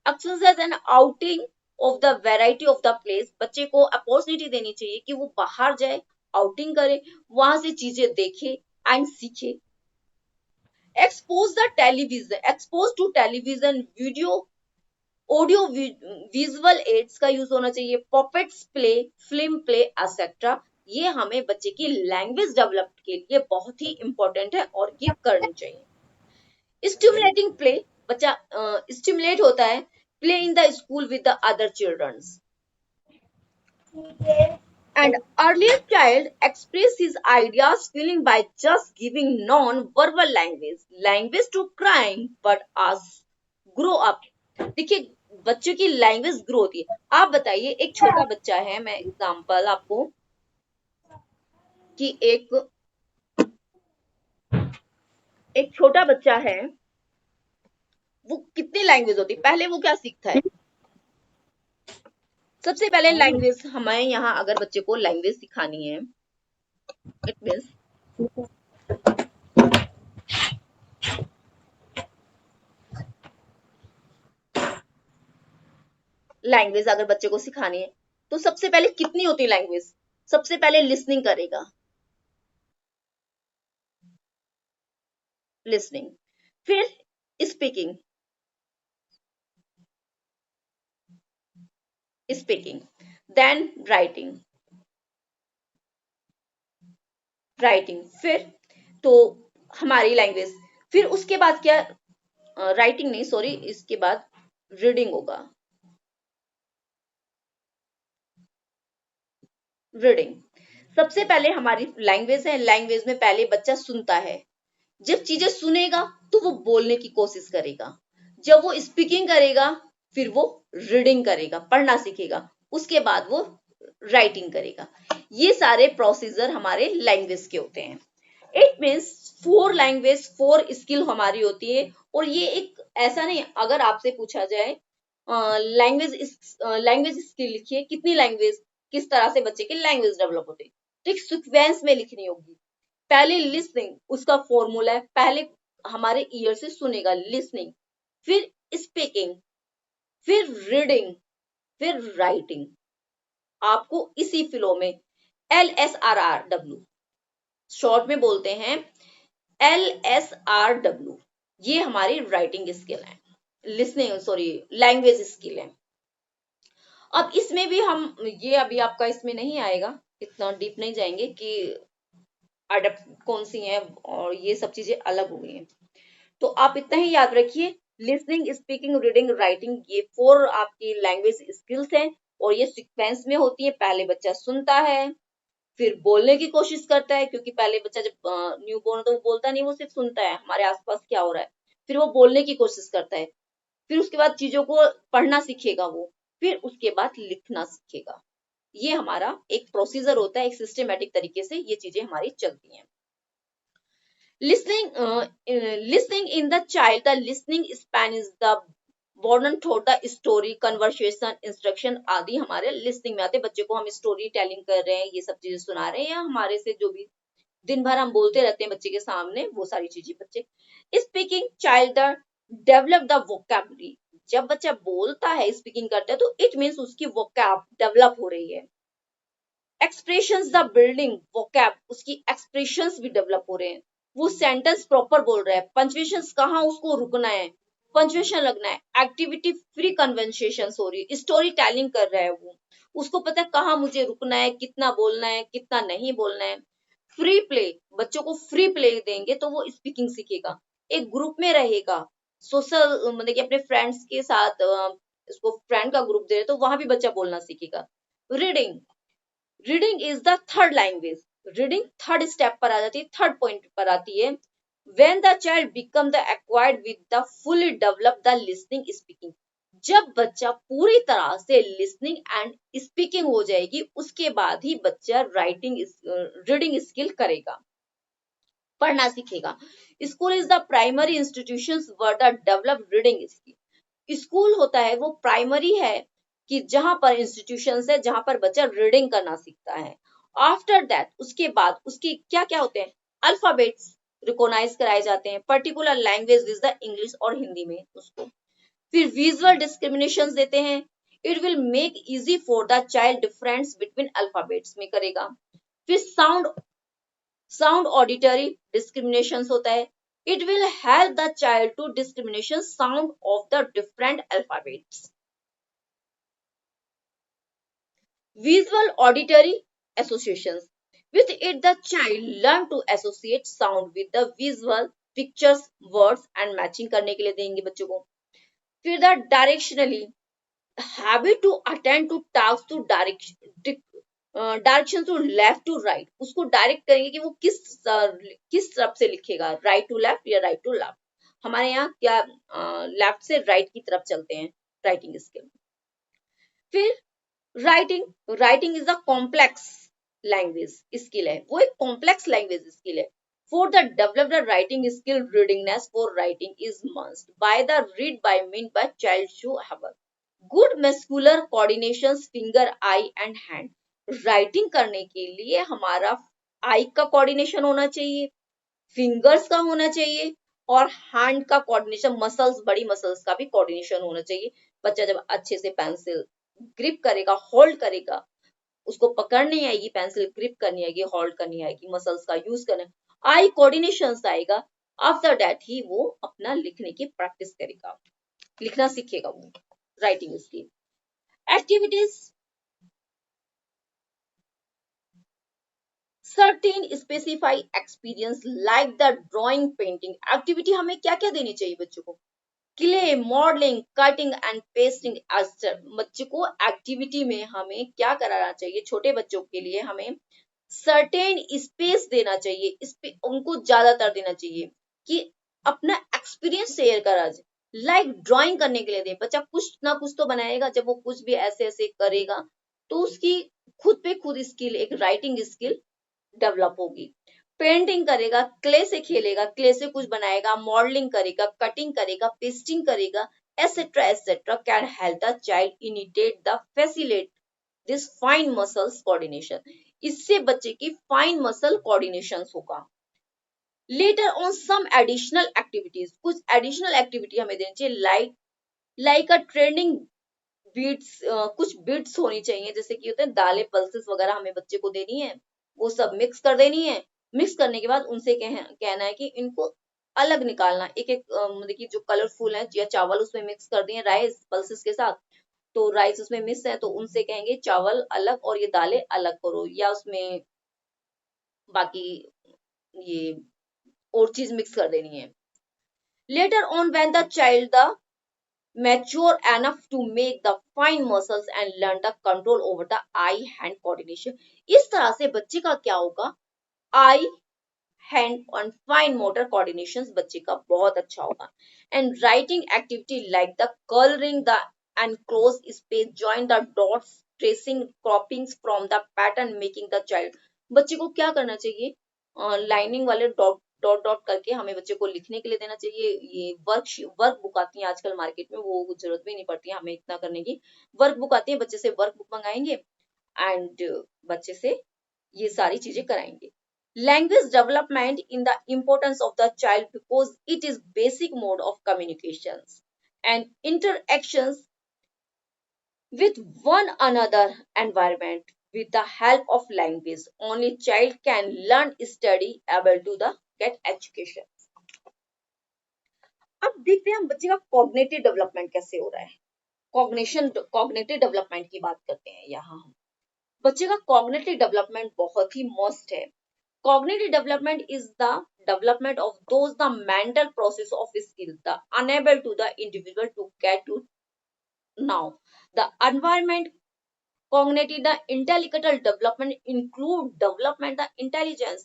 A: exercise and outing of the variety of the place, बच्चे को अपॉर्चुनिटी देनी चाहिए कि वो बाहर जाए, आउटिंग करे, वहां से चीजें देखे एंड सीखे। Expose to television, video, audio visual aids का यूज होना चाहिए, puppets play, film play etcetera. ये हमें बच्चे की लैंग्वेज डेवलप के लिए बहुत ही इंपॉर्टेंट है और ये करनी चाहिए। स्टिमुलेटिंग प्ले, बच्चा स्टिमुलेट होता है, play in the school with the other childrens, and earlier child express his ideas feeling by just giving non-verbal language to crying, but as grow up, देखिए बच्चों की लैंग्वेज ग्रो होती है। आप बताइए, एक छोटा बच्चा है, मैं एग्जांपल आपको कि एक छोटा बच्चा है, वो कितनी लैंग्वेज होती है, पहले वो क्या सीखता है? सबसे पहले लैंग्वेज, हमें यहाँ अगर बच्चे को लैंग्वेज सिखानी है, इट मीन्स लैंग्वेज अगर बच्चे को सिखानी है तो सबसे पहले कितनी होती है लैंग्वेज? सबसे पहले लिसनिंग करेगा, लिसनिंग, फिर speaking, speaking, then writing, writing, फिर तो हमारी लैंग्वेज, फिर उसके बाद क्या? राइटिंग नहीं, सॉरी, इसके बाद रीडिंग होगा, रीडिंग, सबसे पहले हमारी लैंग्वेज है, लैंग्वेज में पहले बच्चा सुनता है, जब चीजें सुनेगा तो वो बोलने की कोशिश करेगा, जब वो स्पीकिंग करेगा फिर वो रीडिंग करेगा, पढ़ना सीखेगा, उसके बाद वो राइटिंग करेगा। ये सारे प्रोसीजर हमारे लैंग्वेज के होते हैं। इट मीन्स 4 लैंग्वेज 4 स्किल हमारी होती है। और ये एक ऐसा नहीं, अगर आपसे पूछा जाए लैंग्वेज स्किल लिखिए, कितनी लैंग्वेज, किस तरह से बच्चे के लैंग्वेज डेवलप होते हैं, तो एक सीक्वेंस में लिखनी होगी। पहले लिसनिंग, उसका फॉर्मूला है, पहले हमारे ईयर से सुनेगा लिसनिंग, फिर स्पीकिंग, फिर रीडिंग, फिर राइटिंग। आपको इसी फ्लो में LSRRW, शॉर्ट में बोलते हैं LSRW, ये हमारी राइटिंग स्किल है, लिसनिंग सॉरी लैंग्वेज स्किल है। अब इसमें भी हम, ये अभी आपका इसमें नहीं आएगा, इतना डीप नहीं जाएंगे कि अडप्ट कौन सी है और ये सब चीजें अलग हो गई हैं। तो आप इतना ही याद रखिए, लिसनिंग, स्पीकिंग, रीडिंग, राइटिंग, ये 4 आपकी लैंग्वेज स्किल्स हैं और ये सीक्वेंस में होती है। पहले बच्चा सुनता है, फिर बोलने की कोशिश करता है, क्योंकि पहले बच्चा जब न्यू बोर्न तो वो बोलता नहीं, वो सिर्फ सुनता है हमारे आसपास क्या हो रहा है, फिर वो बोलने की कोशिश करता है, फिर उसके बाद चीजों को पढ़ना सीखेगा वो, फिर उसके बाद लिखना सीखेगा। ये हमारा एक प्रोसीजर होता है, एक सिस्टमेटिक तरीके से ये चीजें हमारी चलती हैं। Listening in the child, the listening span is the Borden thought, the story, conversation, instruction आदि हमारे लिसनिंग में आते हैं। बच्चे को हम स्टोरी टेलिंग कर रहे हैं, ये सब चीजें सुना रहे हैं, या हमारे से जो भी दिन भर हम बोलते रहते हैं बच्चे के सामने, वो सारी चीजें बच्चे। Speaking child develop the vocabulary, जब बच्चा बोलता है, स्पीकिंग करता है, तो इट मीन्स उसकी वोकैब डेवलप हो रही है। एक्सप्रेशंस द बिल्डिंग वोकैब, उसकी एक्सप्रेशंस भी डेवलप हो रहे हैं, वो सेंटेंस प्रॉपर बोल रहा है, पंक्चुएशंस कहाँ उसको रुकना है, पंक्चुएशन लगना है, एक्टिविटी फ्री कन्वर्सेशन हो रही है, स्टोरी टेलिंग कर रहा है वो, उसको पता है कहाँ मुझे रुकना है, कितना बोलना है, कितना नहीं बोलना है। फ्री प्ले, बच्चों को फ्री प्ले देंगे तो वो स्पीकिंग सीखेगा, एक ग्रुप में रहेगा, सोशल मतलब कि अपने फ्रेंड्स के साथ उसको फ्रेंड का ग्रुप दे रहे तो वहां भी बच्चा बोलना सीखेगा। Reading, reading is the third language, reading third step पर आ जाती है, थर्ड पॉइंट पर आती है। When the child become the acquired with the fully develop the listening speaking, जब बच्चा पूरी तरह से लिसनिंग एंड स्पीकिंग हो जाएगी, उसके बाद ही बच्चा राइटिंग रीडिंग स्किल करेगा, पढ़ना सीखेगा। School is the primary institution were the develop reading skill, school होता है वो प्राइमरी है कि जहां पर इंस्टीट्यूशन है, जहां पर बच्चा रीडिंग करना सीखता है। आफ्टर दैट, उसके बाद उसके क्या क्या होते हैं, अल्फाबेट्स रिकॉग्नाइज कराए जाते हैं, particular language is the English और हिंदी में उसको, फिर विजुअल डिस्क्रिमिनेशन देते हैं, it will make easy for the child difference between alphabets में करेगा। फिर साउंड ऑडिटरी डिस्क्रिमिनेशन होता है, it will help the child to discrimination sound of the different alphabets. Visual auditory associations, with it the child learn to associate sound with the visual pictures, words and matching करने के लिए देंगे बच्चों को। फिर the directionally habit to attend to task to direction to left to right, उसको डायरेक्ट करेंगे कि वो किस तरफ से लिखेगा, राइट टू लेफ्ट या राइट टू लेफ्ट। हमारे यहाँ क्या लेफ्ट से राइट की तरफ चलते हैं राइटिंग स्किल। फिर writing is a complex language skill है, वो एक कॉम्प्लेक्स लैंग्वेज स्किल है। For the developed writing skill, readiness for writing is must by the read by mean by child should have good muscular coordination finger, eye and hand. Writing करने के लिए हमारा आई का कोऑर्डिनेशन होना चाहिए, फिंगर्स का होना चाहिए और हैंड का कोऑर्डिनेशन, मसल्स, बड़ी मसल्स का भी कोऑर्डिनेशन होना चाहिए। बच्चा जब अच्छे से पेंसिल ग्रिप करेगा, होल्ड करेगा, उसको पकड़ नहीं आएगी, पेंसिल ग्रिप करनी आएगी, होल्ड करनी आएगी, मसल्स का यूज करना, आई कोऑर्डिनेशन आएगा। आफ्टर दैट ही वो अपना लिखने की प्रैक्टिस करेगा, लिखना सीखेगा वो writing skill. Activities, certain specify experience like the drawing, painting. Activity हमें क्या क्या देनी चाहिए बच्चों को, clay, modelling, cutting and pasting. बच्चे को एक्टिविटी में हमें क्या कराना चाहिए, छोटे बच्चों के लिए हमें सर्टेन स्पेस देना चाहिए, उनको ज्यादातर देना चाहिए कि अपना एक्सपीरियंस शेयर करा जाए। लाइक ड्राइंग करने के लिए दे, बच्चा कुछ ना कुछ तो बनाएगा, जब वो कुछ भी ऐसे ऐसे करेगा तो उसकी खुद पे खुद स्किल, एक राइटिंग स्किल डेवलप होगी। पेंटिंग करेगा, क्ले से खेलेगा, क्ले से कुछ बनाएगा, मॉडलिंग करेगा, कटिंग करेगा, पेस्टिंग करेगा, etcetera can help the child initiate the facilitate this fine muscles coordination. इससे बच्चे की फाइन मसल कोऑर्डिनेशन होगा। Later on some additional activities, कुछ एडिशनल एक्टिविटी हमें देनी चाहिए, लाइक अ ट्रेंडिंग बीट्स, कुछ बीट्स होनी चाहिए, जैसे कि होते हैं दालें, पल्सेस वगैरह हमें बच्चे को देनी है, वो सब मिक्स कर देनी है। मिक्स करने के बाद उनसे कहना है कि इनको अलग निकालना, एक एक मतलब कि जो कलरफुल है या चावल उसमें मिक्स कर दिए राइस पल्सेस के साथ, तो राइस उसमें मिक्स है तो उनसे कहेंगे चावल अलग और ये दालें अलग करो, या उसमें बाकी ये और चीज मिक्स कर देनी है। Later on when the child the mature enough to make the fine muscles and learn the control over the eye hand coordination, इस तरह से बच्चे का क्या होगा, आई हैंड और फाइन मोटर कोऑर्डिनेशन बच्चे का बहुत अच्छा होगा। And writing activity like the colouring the enclose space, join the dots, tracing, croppings from the pattern, making the child, बच्चे को क्या करना चाहिए, लाइनिंग वाले डॉट डॉट डॉट करके हमें बच्चे को लिखने के लिए देना चाहिए। ये वर्क बुक आती है आजकल मार्केट में, वो जरूरत भी नहीं पड़ती है हमें इतना करने की, वर्क बुक आती है, बच्चे से वर्क बुक मंगाएंगे एंड बच्चे से ये सारी चीजें कराएंगे। Language development in the importance of the child because it is basic mode of communications and interactions with one another environment. With the help of language, only child can learn, study, able to the get education. अब देखते हैं हम बच्चे का कॉग्निटिव डेवलपमेंट कैसे हो रहा है। कॉग्निटिव डेवलपमेंट की बात करते हैं यहाँ हम। बच्चे का कॉग्निटिव डेवलपमेंट बहुत ही मस्ट है। Cognitive development is the development of those the mental process of skill, the unable to the individual to get to now. The environment cognitive, the intellectual development include development the intelligence,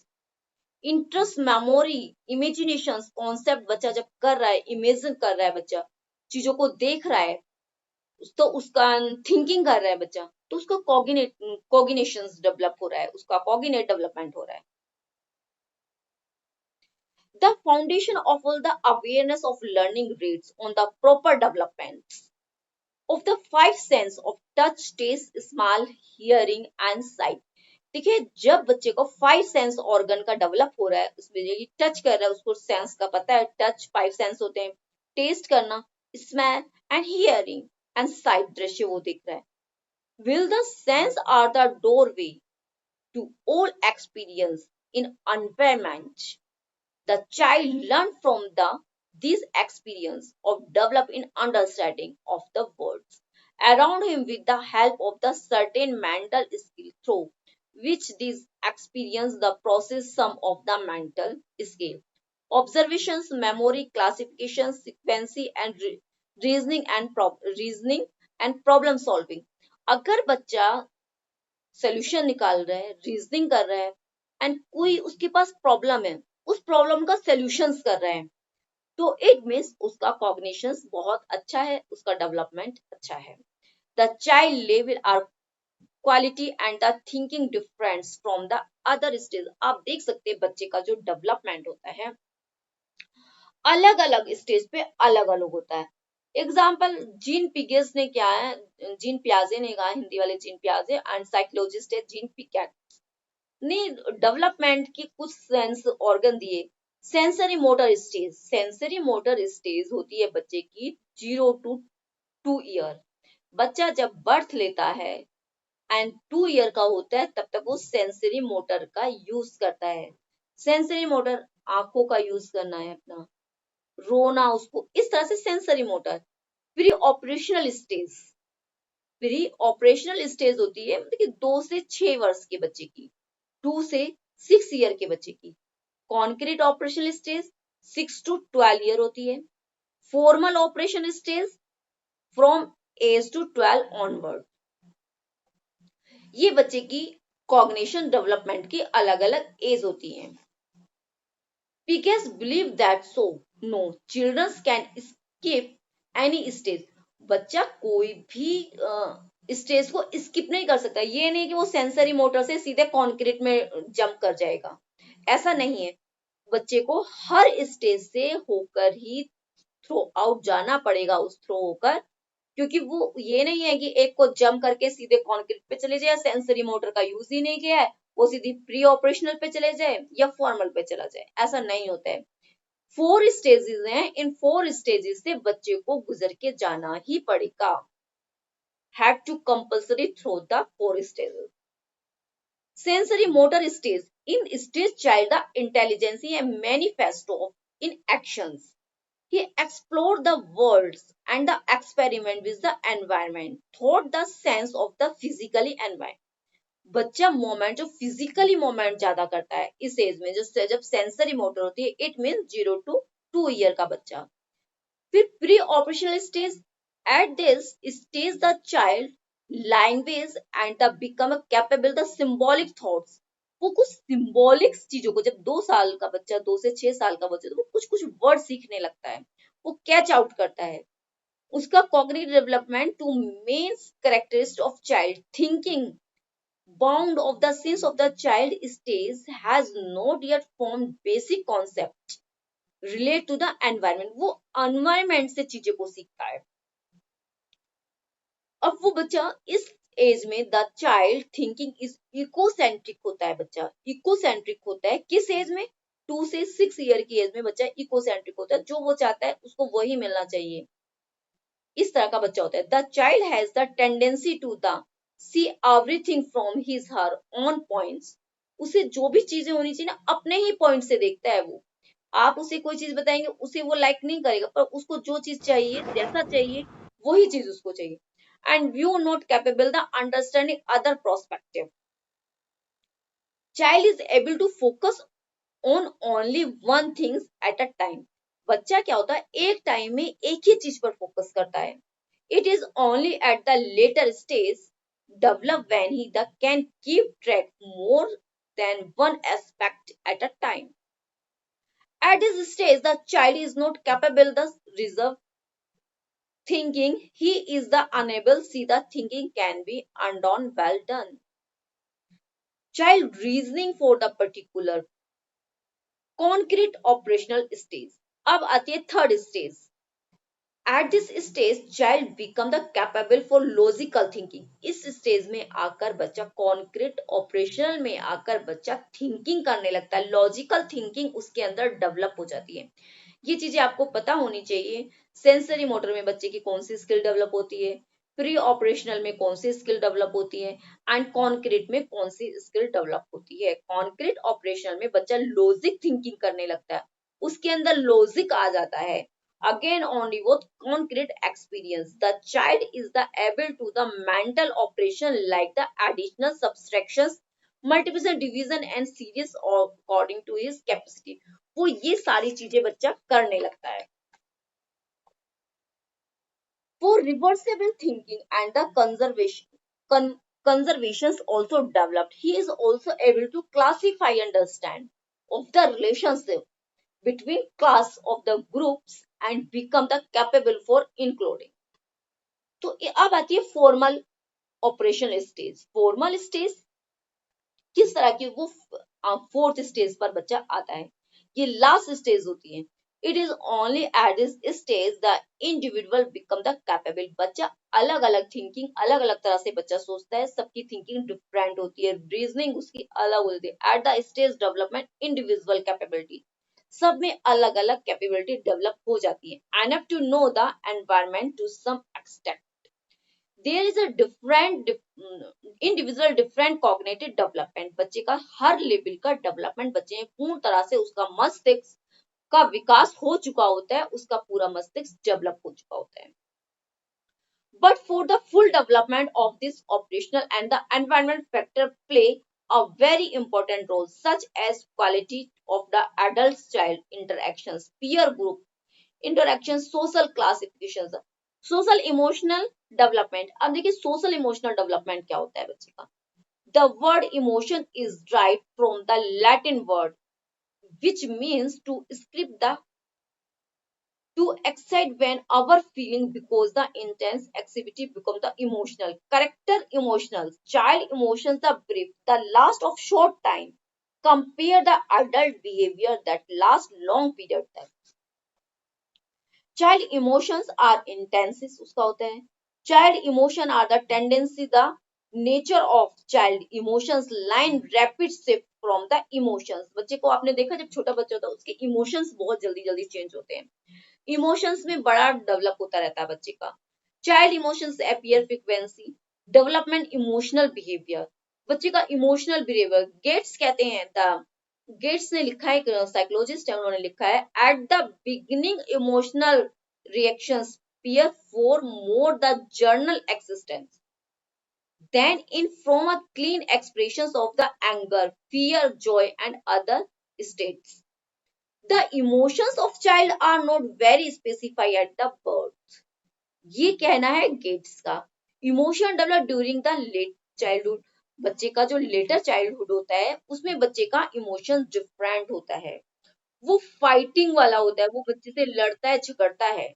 A: interest, memory, imaginations, concept बच्चा जब कर रहा है, इमेजिन कर रहा है बच्चा, चीजों को देख रहा है, तो उसका थिंकिंग कर रहा है बच्चा, तो उसका कॉग्निशंस डेवलप हो रहा है, उसका कॉग्निटिव डेवलपमेंट हो रहा है। The foundation of all the awareness of learning rests on the proper development of the five sense of touch, taste, smell, hearing and sight. देखिए जब बच्चे को फाइव सेंस ऑर्गन का डेवलप हो रहा है, उसमें ये टच कर रहा है, उसको सेंस का पता है, टच फाइव सेंस होते हैं, टेस्ट करना, smell and hearing and site, दृश्य वो देख रहा है। Will the sense are the doorway to all experience in environment. The child learn from this experience of develop in understanding of the words around him with the help of the certain mental skill through which this experience the process some of the mental skill, observations, memory, classification, sequence and reasoning and problem solving. अगर बच्चा सोल्यूशन निकाल रहा है, रीजनिंग कर रहा है एंड कोई उसके पास प्रॉब्लम है, उस प्रॉब्लम का सोल्यूशंस कर रहे हैं, तो इट मीन्स उसका कॉग्निशंस बहुत अच्छा है, उसका डेवलपमेंट अच्छा है। The child level are quality and the thinking difference from the other stage. आप देख सकते हैं बच्चे का जो डेवलपमेंट होता है अलग अलग स्टेज पे अलग अलग होता है। एग्जाम्पल जीन पिगेस ने क्या है, जीन पियाजे ने कहा, हिंदी वाले जीन पियाजे एंड साइकोलॉजिस्ट है जीन पिगेट ने डेवलपमेंट की कुछ सेंस ऑर्गन दिए। Sensory motor stage, sensory motor stage होती है बच्चे की 0 to 2 ईयर। बच्चा जब बर्थ लेता है एंड 2 ईयर का होता है तब तक वो सेंसरी मोटर का यूज करता है। सेंसरी मोटर आंखों का यूज करना है अपना, रोना, उसको इस तरह से sensory motor. Pre operational stage, pre operational stage होती है मतलब कि 2 से 6 वर्ष के बच्चे की, 2 से 6 ईयर के बच्चे की। Concrete operational stage 6 to 12 year होती है। Formal operation stage from age to 12 onward. ये बच्चे की कॉग्निशन डेवलपमेंट की अलग अलग एज होती है। Piquet believe that so no children can skip any stage। बच्चा कोई भी स्टेज को स्किप नहीं कर सकता। ये नहीं कि वो सेंसरी मोटर से सीधे कॉन्क्रीट में जंप कर जाएगा, ऐसा नहीं है। बच्चे को हर स्टेज से होकर ही थ्रो आउट जाना पड़ेगा, उस थ्रो होकर, क्योंकि वो ये नहीं है कि एक को जंप करके सीधे कॉन्क्रीट पे चले जाए, सेंसरी मोटर का यूज ही नहीं किया है, वो सीधी प्री ऑपरेशनल पे चले जाए या फॉर्मल पे चला जाए, ऐसा नहीं होता है। 4 स्टेजेस हैं, इन 4 स्टेजेस से बच्चे को गुजर के जाना ही पड़ेगा। Have to compulsory through the 4 stages. Sensory motor stage, in stage child the intelligence and manifesto of in actions. He explored the world and the experiment with the environment, thought the sense of the physically environment। बच्चा मोमेंट, जो फिजिकली मोमेंट ज्यादा करता है इस एज में, जब सेंसरी मोटर होती है, इट मीन 0 to 2 ईयर का बच्चा। फिर pre operational stage, at this stage the child language and the become capable the symbolic thoughts. वो कुछ सिंबॉलिक चीजों को, जब 2 साल का बच्चा, 2 से 6 साल का बच्चा, तो वो कुछ कुछ वर्ड सीखने लगता है, वो कैच आउट करता है। उसका cognitive development, two main characteristic of child thinking bound of the sense of the child stage has not yet formed basic concept relate to the environment। वो environment से चीजें को सीखता है। अब वो बच्चा इस एज में the child thinking is ecocentric होता है। बच्चा इकोसेंट्रिक होता है किस एज में? 2 से 6 ईयर की एज में बच्चा इकोसेंट्रिक होता है, जो वो चाहता है उसको वही मिलना चाहिए, इस तरह का बच्चा होता है। The child has the tendency to the see everything from his her own points. उसे जो भी चीजें होनी चाहिए ना, अपने ही पॉइंट से देखता है वो। आप उसे कोई चीज बताएंगे, उसे वो लाइक नहीं करेगा, पर उसको जो चीज चाहिए, जैसा चाहिए, वही चीज उसको चाहिए। And view not capable the understanding other prospective. Child is able to focus on only one things at a time. बच्चा क्या होता है, एक टाइम में एक ही चीज पर फोकस करता है। It is only at the later stage develop when he can keep track more than one aspect at a time। At this stage, the child is not capable the reserve thinking. He is the unable see the thinking can be undone well done। Child reasoning for the particular concrete operational stage। अब आती है third stage. At this stage, child become the capable for logical thinking। इस स्टेज में आकर बच्चा, कॉन्क्रीट ऑपरेशनल में आकर बच्चा थिंकिंग करने लगता है, लॉजिकल थिंकिंग उसके अंदर डेवलप हो जाती है। ये चीजें आपको पता होनी चाहिए। सेंसरी मोटर में बच्चे की कौन सी स्किल डेवलप होती है, प्री ऑपरेशनल में कौन सी स्किल डेवलप होती है, एंड कॉन्क्रीट में कौन सी स्किल डेवलप होती है। कॉन्क्रीट ऑपरेशनल में बच्चा लॉजिक थिंकिंग करने लगता है, उसके अंदर लॉजिक आ जाता है। Again only with concrete experience, the child is the able to the mental operation like the additional subtractions, multiplication, division and series according to his capacity। वो ये सारी चीजें बच्चा करने लगता है। For reversible thinking and the conservations also developed, he is also able to classify, understand of the relationship between class of the groups and become the capable for including। तो अब आती है formal operational stage. Formal stage किस तरह की? वो 4th स्टेज पर बच्चा आता है, ये लास्ट स्टेज होती है। It is only at this stage the individual become the capable. बच्चा अलग अलग थिंकिंग, अलग अलग तरह से बच्चा सोचता है, सबकी थिंकिंग डिफरेंट होती है, रीजनिंग उसकी अलग होती है। At the stage development individual capability, सब में अलग अलग कैपेबिलिटी डेवलप हो जाती है। Enough to know the environment to some extent. There is a different individual different cognitive development. बच्चे का हर लेवल का डेवलपमेंट, बच्चे में पूर्ण तरह से उसका मस्तिष्क का विकास हो चुका होता है, उसका पूरा मस्तिष्क डेवलप हो चुका होता है। But for the full development of this operational and the environment factor play a very important role, such as quality of the adult-child interactions, peer group interactions, social classifications, social emotional development। अब देखिए सोशल इमोशनल डेवलपमेंट क्या होता है बच्चे का। The word emotion is derived from the Latin word which means to excite when our feeling because the intense activity become the emotional. Character emotional. Child emotions the brief, the last of short time. Compare the adult behavior that lasts long period time. Child emotions are intense उसका होता है. Child emotion are the tendency, the nature of child emotions line rapid shift from the emotions. बच्चे को आपने देखा जब छोटा बच्चा होता है उसके emotions बहुत जल्दी जल्दी चेंज होते हैं. इमोशंस में बड़ा डेवलप होता रहता है बच्चे का. Child emotions appear frequency development emotional behaviour. बच्चे का इमोशनल बिहेवियर गेट्स कहते हैं. द गेट्स ने लिखा है, साइकोलॉजिस्ट है, उन्होंने लिखा है at the beginning emotional reactions appear for more the journal existence then in from a clean expressions of the anger, fear, joy and other states. The emotions of child are not very specified at the birth. ये कहना है गेट्स का. Emotion develop during the late childhood. बच्चे का जो लेटर चाइल्डहुड होता है उसमें बच्चे का इमोशन डिफरेंट होता है. वो फाइटिंग वाला होता है, वो बच्चे से लड़ता है, झगड़ता है.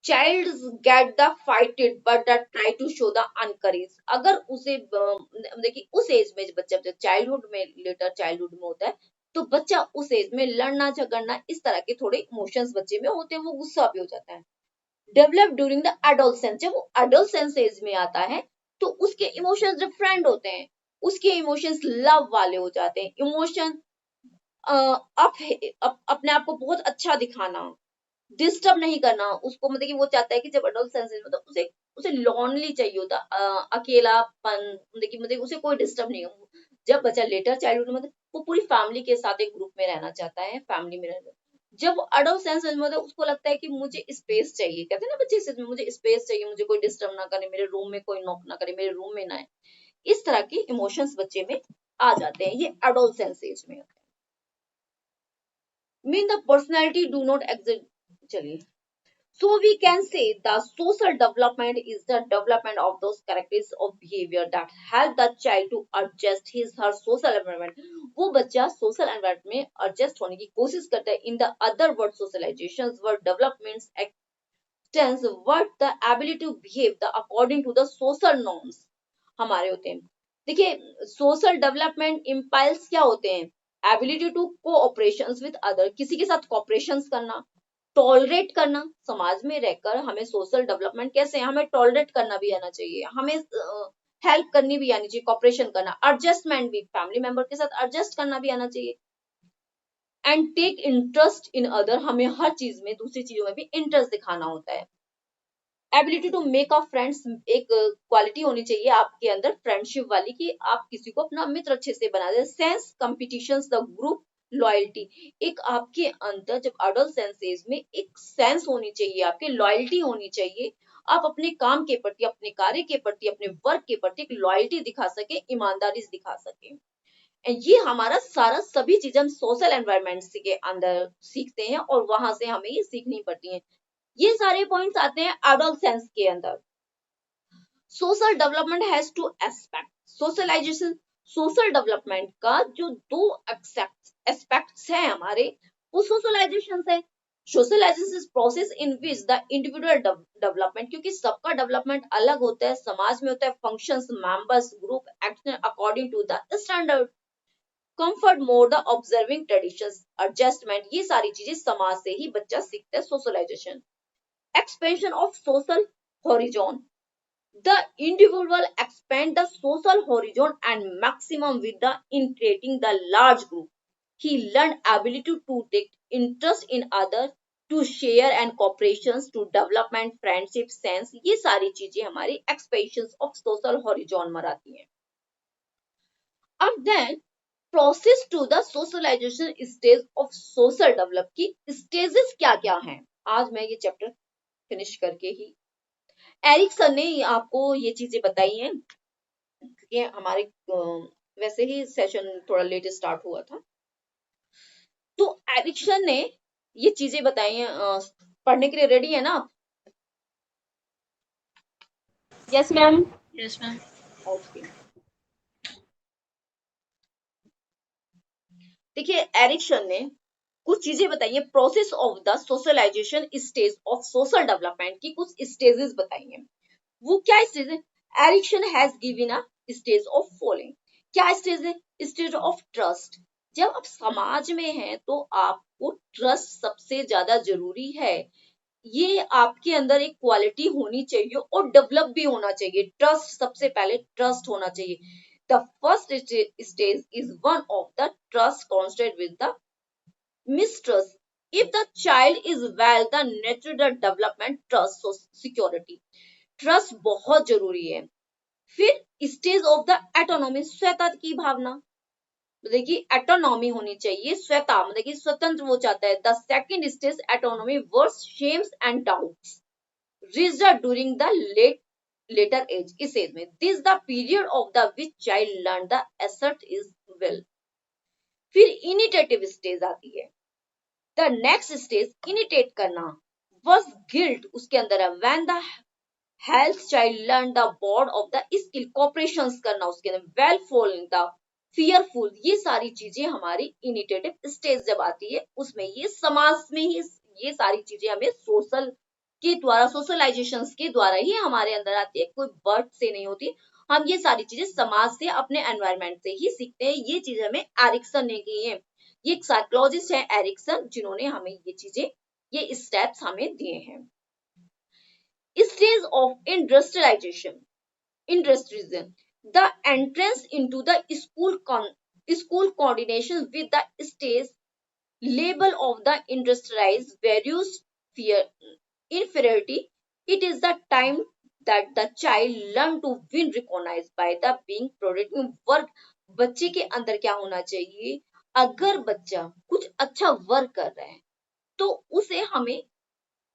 A: Child get the fighted but the try to show the encourage. अगर उसे देखिए उस एज में बच्चा चाइल्डहुड में लेटर चाइल्डहुड में होता है तो बच्चा उस एज में लड़ना झगड़ना इस तरह के थोड़े इमोशंस बच्चे में होते हैं, वो गुस्सा भी हो जाता है. Develop during the adolescence. जब वो एडोलसेंस एज में आता है तो उसके इमोशंस डिफरेंट होते हैं. उसके इमोशंस लव वाले हो जाते हैं. इमोशन अपने आप को बहुत अच्छा दिखाना, डिस्टर्ब नहीं करना उसको. मतलब कि वो चाहता है कि जब एडोलसेंस में तो उसे लॉनली चाहिए होता, अकेलापन. मतलब उसे कोई डिस्टर्ब नहीं हो. जब बच्चा लेटर चाइल्डहुड में वो पूरी फैमिली के साथ एक ग्रुप में रहना चाहता है, फैमिली में रहना. जब एडोलसेंस में उसको लगता है कि मुझे स्पेस चाहिए. कहते हैं ना बच्चे से, मुझे स्पेस चाहिए, मुझे कोई डिस्टर्ब ना करे, मेरे रूम में कोई नॉक ना करे, मेरे रूम में ना आए. इस तरह के इमोशंस बच्चे में आ जाते हैं. ये एडोलसेंस एज में mean the personality do not exist. चलिए, so we can say the social development is the development of those characteristics of behavior that help the child to adjust his her social environment. वो बच्चा social environment में adjust होने की कोशिश करता है. In the other word socializations word developments extends what the ability to behave the according to the social norms हमारे होते हैं. देखिए सोशल डेवलपमेंट इम्पल्स क्या होते हैं? Ability to cooperations with other. किसी के साथ कोऑपरेशंस करना, टॉलरेट करना. समाज में रहकर हमें सोशल डेवलपमेंट कैसे है? हमें टॉलरेट करना भी आना चाहिए, हमें हेल्प करनी भी आनी चाहिए, कोऑपरेशन करना. एडजस्टमेंट भी, फैमिली मेंबर के साथ एडजस्ट करना भी आना चाहिए. And take interest in other. हमें हर चीज में, दूसरी चीजों में भी इंटरेस्ट दिखाना होता है. Ability to make a friends. एक क्वालिटी होनी चाहिए आपके अंदर फ्रेंडशिप वाली कि आप किसी को अपना मित्र अच्छे से बना दे. Sense competitions the group loyalty. एक आपके अंदर जब एडोलसेंस एज में एक सेंस होनी चाहिए, आपके लॉयल्टी होनी चाहिए. आप अपने काम के प्रति, अपने कार्य के प्रति, अपने वर्क के प्रति एक लॉयल्टी दिखा सके, ईमानदारी दिखा सके. ये हमारा सारा सभी चीजें हम सोशल एनवायरनमेंट के अंदर सीखते हैं और वहां से हमें ये सीखनी पड़ती है. ये सारे पॉइंट्स आते हैं एडोलसेंस के अंदर. Social development has two aspect. Socialisation, social development का जो दो एस्पेक्ट्स हैं हमारे, वो सोशलाइजेशन है. Socialisation is process in which the individual development, क्योंकि सबका डेवलपमेंट अलग होता है, समाज में होता है. Functions, members, group action according to the standard. Comfort more the observing traditions, adjustment. ये सारी चीजें समाज से ही बच्चा सीखता है. Socialisation. Expansion of social horizon. The individual expand the social horizon and maximum with the in creating the large group. He learned ability to take interest in others, to share and cooperations, to development, friendship, sense. ये सारी चीजें हमारी expansions of social horizon में आती हैं. अब then process to the socialization stage of social develop की stages क्या क्या हैं? आज मैं ये चैप्टर फिनिश करके ही. एरिक्सन ने आपको ये चीजें बताई हैं क्योंकि हमारे वैसे ही सेशन थोड़ा लेट स्टार्ट हुआ था, तो एरिक्सन ने ये चीजें बताई हैं. पढ़ने के लिए रेडी है ना?
C: Yes ma'am. Yes ma'am.
A: Okay. देखिए एरिक्सन ने कुछ चीजें बताई है, process of the socialisation stage of social development की कुछ स्टेजेस बताई हैं। वो क्या स्टेज है? Erikson has given a stage of following. क्या स्टेज है? Stage of trust. जब आप समाज में हैं तो आपको ट्रस्ट सबसे ज्यादा जरूरी है। ये आपके अंदर एक क्वालिटी होनी चाहिए और डेवलप भी होना चाहिए। ट्रस्ट, सबसे पहले ट्रस्ट होना चाहिए। The first stage is one of the trust constant with the mistrust. If the child is well, the natural development, trust, security. Trust बहुत जरूरी है। फिर स्टेज ऑफ द एटोनॉमी, स्वता की भावना, मतलब कि एटोनॉमी होनी चाहिए, स्वता मतलब कि स्वतंत्र वो चाहता है। The second stage autonomy versus shames and doubts reached during the later age, इस एज में। This the period of the which child learn the asset is well. फिर इनिटेटिव स्टेज आती है। द नेक्स्ट स्टेज इनिटेट करना, was गिल्ट उसके अंदर है। When the health child learn the board of the skill, cooperation करना उसके अंदर। वेलफुल द फियरफुल, ये सारी चीजें हमारी इनिटेटिव स्टेज जब आती है उसमें, ये समाज में ही ये सारी चीजें हमें सोशल के द्वारा, सोशलाइजेशन के द्वारा ही हमारे अंदर आती है, कोई बर्थ से नहीं होती। हम ये सारी चीजें समाज से, अपने एनवायरमेंट से ही सीखते हैं। ये चीजें हमें एरिक्सन ने की है। ये एक साइकोलॉजिस्ट है एरिक्सन, जिन्होंने हमें ये चीजें, ये स्टेप्स हमें दिए हैं। Stage of industrialisation, industries, the entrance into the school coordination with the stage label of the industrialized values fear inferiority. It is the time that the child learn to win recognized by the being productive work. बच्चे के अंदर क्या होना चाहिए? अगर बच्चा कुछ अच्छा वर्क कर रहा है तो उसे हमें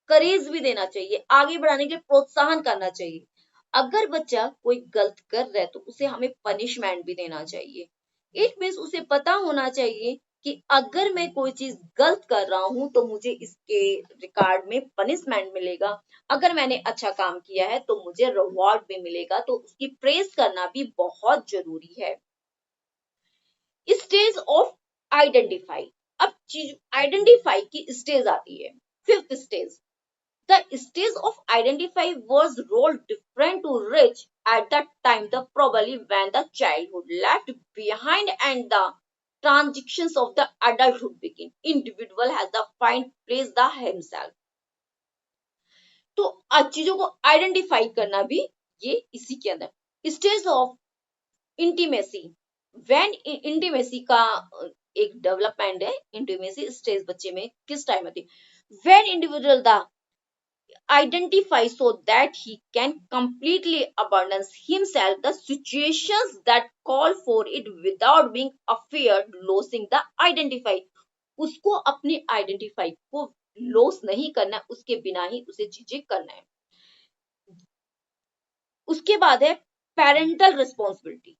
A: करेज भी देना चाहिए, आगे बढ़ाने के लिए प्रोत्साहन करना चाहिए। अगर बच्चा कोई गलत कर रहा है तो उसे हमें पनिशमेंट भी देना चाहिए। इट मीन्स उसे पता होना चाहिए कि अगर मैं कोई चीज गलत कर रहा हूं तो मुझे इसके रिकॉर्ड में पनिशमेंट मिलेगा, अगर मैंने अच्छा काम किया है तो मुझे रिवॉर्ड भी मिलेगा। तो उसकी प्रेज करना भी बहुत जरूरी है। स्टेज ऑफ आइडेंटिफाई, अब चीज आइडेंटिफाई की स्टेज आती है। Fifth stage, the stage of identify was role different to reach at that time, the probably when the childhood left behind and the transitions of the adulthood begin. Individual has the find place the himself. तो आज चीजों को आइडेंटिफाई करना भी ये इसी के अंदर। Stage of intimacy, when intimacy का एक डेवलपमेंट है। इंटीमेसी स्टेज बच्चे में किस टाइम आती है? When individual the identify so that he can completely abandon himself the situations that call for it without being afraid losing the identify. उसको अपनी आइडेंटिफाई को लॉस नहीं करना, उसके बिना ही उसे चीजें करना है। उसके बाद है पेरेंटल रिस्पॉन्सिबिलिटी।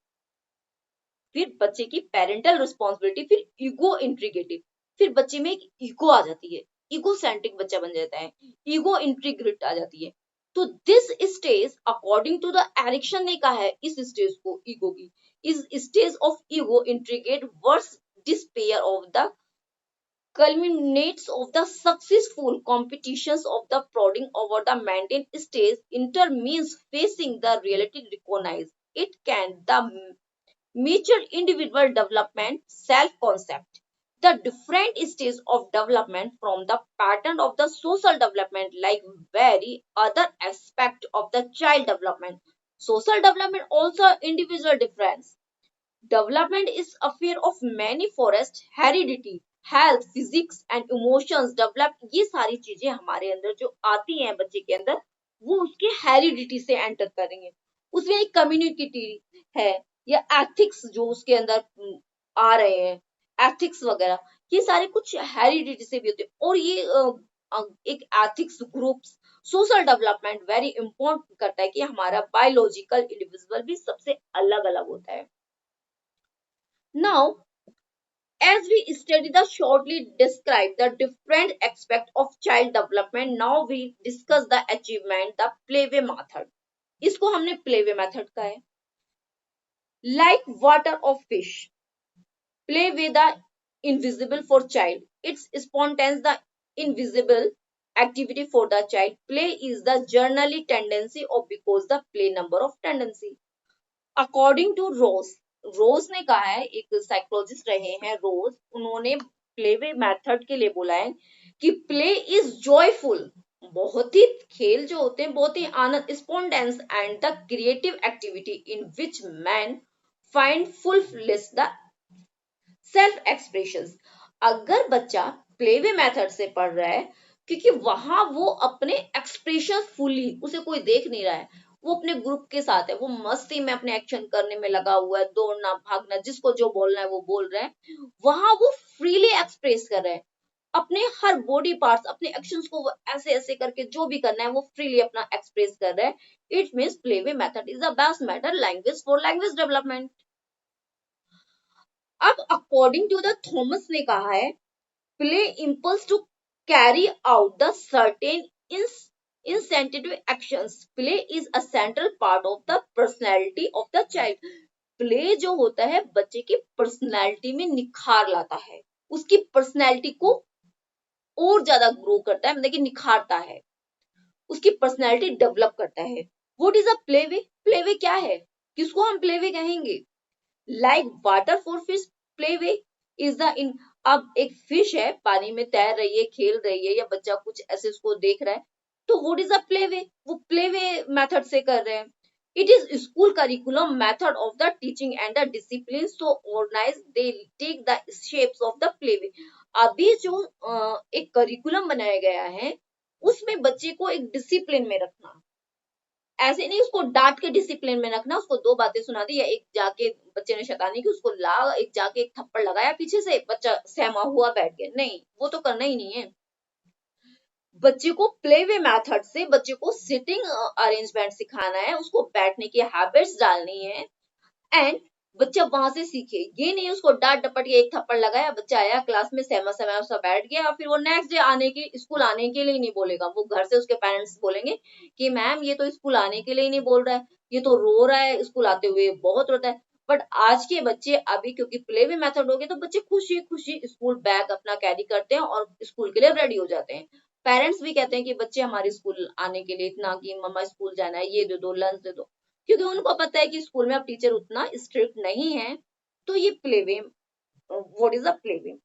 A: फिर बच्चे की पेरेंटल रिस्पॉन्सिबिलिटी, फिर ईगो इंट्रीगेटिव, फिर बच्चे में एक ईगो आ जाती है, ईगो सेंट्रिक बच्चा बन जाता है, ईगो इंट्रीग्रेट आ जाती है। तो this stage according to the Erikson ने कहा है इस स्टेज को ईगो की, इस stage of ego integrity versus despair of the culminates of the successful competitions of the prodding over the maintained stage. Inter means facing the reality recognized. It can the mature individual development self-concept. The different stages of development from the pattern of the social development like very other aspect of the child development. Social development also individual difference. Development is affair of many forest, heredity, health, physics and emotions develop. ये सारी चीजें हमारे अंदर जो आती हैं बच्चे के अंदर, वो उसके हेरिडिटी से एंटर करेंगे। उसमें एक कम्युनिटी है या एथिक्स जो उसके अंदर आ रहे हैं, एथिक्स वगैरह, ये सारे कुछ हेरिडिटी से भी होते हैं। और ये एक ethics groups, social development very important करता है कि हमारा बायोलॉजिकल इंडिविजुअल भी सबसे अलग अलग होता है। Now, as we study the shortly describe the different aspect of child development, now we discuss the achievement, the playway method. इसको हमने playway method का है। Like water of fish, play with the invisible for child. It's spontaneous, the invisible activity for the child. Play is the generally tendency or because the play number of tendency. According to रोज ने कहा है, एक साइकोलॉजिस्ट रहे हैं रोज, उन्होंने प्लेवे मेथड के लिए बोला है कि प्ले इज जॉयफुल, बहुत ही खेल जो होते हैं बहुत ही आनंद, spontaneous and the creative activity in which man find fulfils the self expression. अगर बच्चा प्लेवे मेथड से पढ़ रहा है क्योंकि वहां वो अपने एक्सप्रेशन फुली, उसे कोई देख नहीं रहा है, वो अपने ग्रुप के साथ है, वो मस्ती में अपने एक्शन करने में लगा हुआ है, दौड़ना भागना, जिसको जो बोलना है वो बोल रहा है, वहां वो फ्रीली एक्सप्रेस कर रहे हैं अपने हर बॉडी पार्ट्स, अपने एक्शंस को वो ऐसे ऐसे करके जो भी करना है वो फ्रीली अपना एक्सप्रेस कर रहे हैं। It means playway method is the best method language for language development. अब अकॉर्डिंग टू द थॉमस ने कहा है play impulse to carry out the certain incentive actions. Play is a central part of the personality of the child. Play जो होता है बच्चे की पर्सनैलिटी में निखार लाता है, उसकी पर्सनैलिटी को और ज्यादा ग्रो करता है, मतलब कि निखारता है, उसकी पर्सनैलिटी डेवलप करता है। What is a playway? Playway क्या है, किसको हम प्लेवे कहेंगे? Like water for fish, playway is the in. अब एक फिश है, पानी में तैर रही है, खेल रही है, या बच्चा कुछ ऐसे उसको देख रहा है, तो व्हाट इज अ प्लेवे? वो प्लेवे मेथड से कर रहे हैं। It is school curriculum method of the teaching and the discipline so organise they take the shapes of the playway. अभी जो एक करिकुलम बनाया गया है उसमें बच्चे को एक डिसिप्लिन में रखना, ऐसे नहीं उसको डांट के डिसिप्लिन में रखना, उसको दो बातें सुना दी, या एक जाके बच्चे ने शैतानी की उसको ला, एक जाके एक थप्पड़ लगाया पीछे से, बच्चा सहमा हुआ बैठ गया, नहीं, वो तो करना ही नहीं है। बच्चे को प्लेवे मेथड से बच्चे को सिटिंग अरेंजमेंट सिखाना है, उसको बैठने की हैबिट्स डालनी है, एंड बच्चा वहां से सीखे। ये नहीं उसको डांट डपट के एक थप्पड़ लगाया, बच्चा आया क्लास में सहमा सहमा सा बैठ गया, और फिर वो नेक्स्ट डे आने के स्कूल आने के लिए नहीं बोलेगा, वो घर से उसके पेरेंट्स बोलेंगे कि मैम ये तो स्कूल आने के लिए नहीं बोल रहा है, ये तो रो रहा है, स्कूल आते हुए बहुत रोता है। बट आज के बच्चे अभी क्योंकि प्लेवे मेथड हो गया तो बच्चे खुशी खुशी स्कूल बैग अपना कैरी करते हैं और स्कूल के लिए रेडी हो जाते हैं। पेरेंट्स भी कहते हैं कि बच्चे हमारे स्कूल आने के लिए इतना कि मम्मा स्कूल जाना है, ये दे दो, लंच दे दो, क्योंकि उनको पता है कि स्कूल में अब टीचर उतना स्ट्रिक्ट नहीं है। तो ये playway, what is a playway?